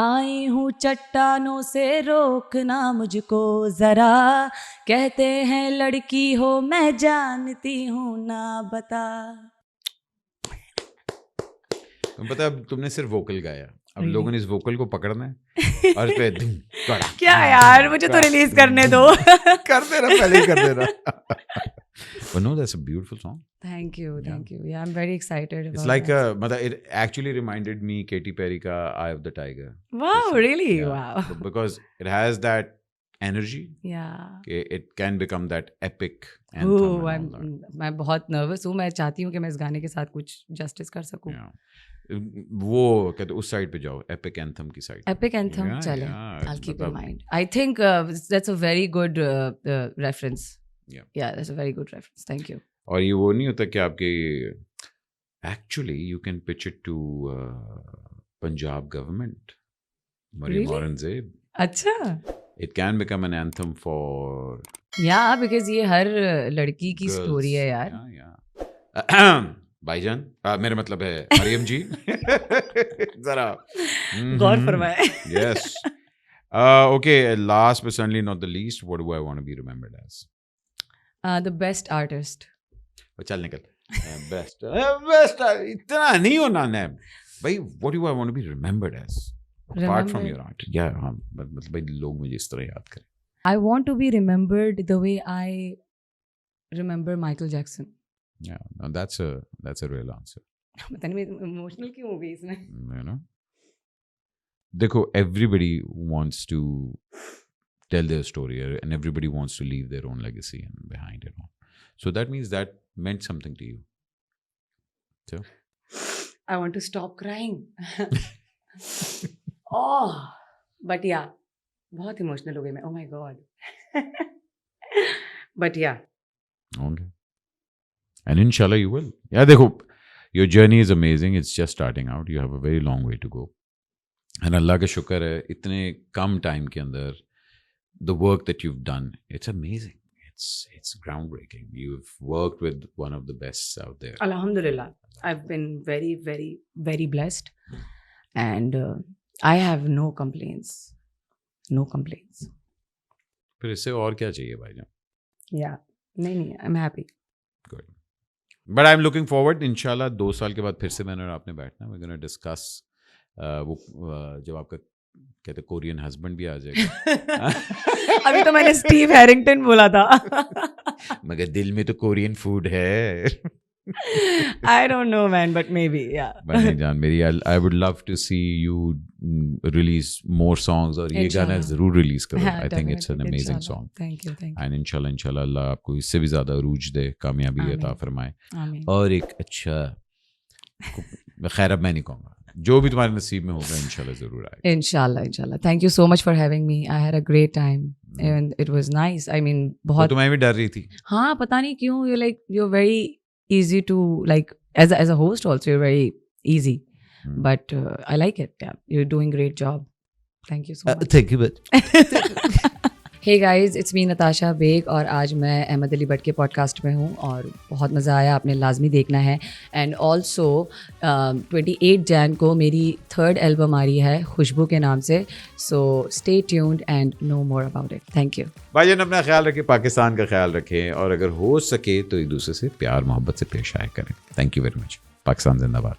आई हूँ चट्टानों से रोकना मुझको ज़रा कहते हैं लड़की हो मैं जानती हूँ ना बता तुम्हें पता है, अब तुमने सिर्फ वोकल गाया, अब Really? लोगों ने इस वोकल को पकड़ना है और इस पे धूम कड़ा क्या यार मुझे तो रिलीज करने दो कर देना, पहले ही कर देना। But no, that's a beautiful song. Thank you या I am very excited It's like मतलब it actually reminded me Katy Perry का Eye of the Tiger. Wow really Yeah. Wow Because it has that energy. या It can become that epic anthem. and all that. मैं बहुत nervous हूँ मैं चाहती हूँ कि मैं इस गाने के साथ कुछ जस्टिस कर सकूँ Yeah. वो कहते उस साइड पे जाओ, epic anthem की साइड। एपिक एंथम Yeah, चले yeah, I'll keep in मतलब- mind I think that's a very good reference Yeah. that's a very good reference thank you और ये वो नहीं होता कि आपके actually you can pitch it to Punjab government, Mariam Really? Aurangzeb. अच्छा It can become an anthem for या because ये हर लड़की की girls. स्टोरी है यार Yeah, yeah. भाईजान, मेरा मतलब है मरियम जी, जरा गौर फरमाए Yes. Okay, last but certainly not the least, what do I want to be remembered as? The best artist चल निकल। बेस्ट बेस्ट इतना नहीं होना है भाई। what do I want to be remembered as apart from your art? Yeah, हाँ, मतलब भाई लोग मुझे इस तरह याद करें। I want to be remembered the way I remember Michael Jackson. Yeah, no, that's a real answer. पता नहीं मैं इमोशनल क्यों हो गई इसमें You know, देखो, everybody wants to tell their story and everybody wants to leave their own legacy and behind it all. So that means that meant something to you. So I want to stop crying. Oh, but yeah, बहुत emotional हो गई मैं. Oh my god. But yeah. okay. And inshallah you will. Yeah, देखो, your journey is amazing. It's just starting out. You have a very long way to go. And Allah का शुक्र है, इतने कम time के अंदर the work that you've done, it's amazing. It's groundbreaking. You've worked with one of the best out there. Alhamdulillah. I've been very, very, very blessed. And I have no complaints. No complaints. फिर इससे और क्या चाहिए भाईजान? Yeah. नहीं, I'm happy. Good. But I'm looking forward. इंशाल्लाह 2 साल के बाद फिर से मैंने और आपने बैठना. We're going to discuss वो जब आपका कहते कोरियन हस्बैंड भी आ जाएगा. अभी तो मैंने स्टीव हैरिंगटन बोला था. मगर दिल में तो कोरियन फूड है. I don't know, man, but maybe, yeah. But नहीं जान मेरी, I would love to see you release more songs और ये गाना जरूर रिलीज करो. I think it's an amazing song. Thank you. And इंशाल्लाह अल्लाह आपको इससे भी ज्यादा अरूज दे, कामयाबी अता फरमाए. आमीन. और एक अच्छा, खैर अब मैं नहीं कहूँगा, जो भी तुम्हारे नसीब में होगा इंशाल्लाह जरूर आएगा. Inshallah. Thank you so much for having me. I had a great time and it was nice. I mean, तो बहुत तुम्हें भी डर रही थी. हाँ पता नहीं क्यों you're very easy to like as a host also you're very easy. But I like it. Yeah, you're doing great job. Thank you so much. Thank you, but Hey guys, it's me Natasha Baig और आज मैं अहमद अली भट्ट के podcast में हूँ और बहुत मज़ा आया, आपने लाजमी देखना है. एंड ऑल्सो 28 जैन को मेरी 3rd एल्बम आ रही है खुशबू के नाम से. So stay tuned and know more about it. Thank you. भाईजान अपना ख्याल रखें, पाकिस्तान का ख्याल रखें और अगर हो सके तो एक दूसरे से प्यार मोहब्बत से पेश आया करें. Thank you very much. Pakistan जिंदाबाद.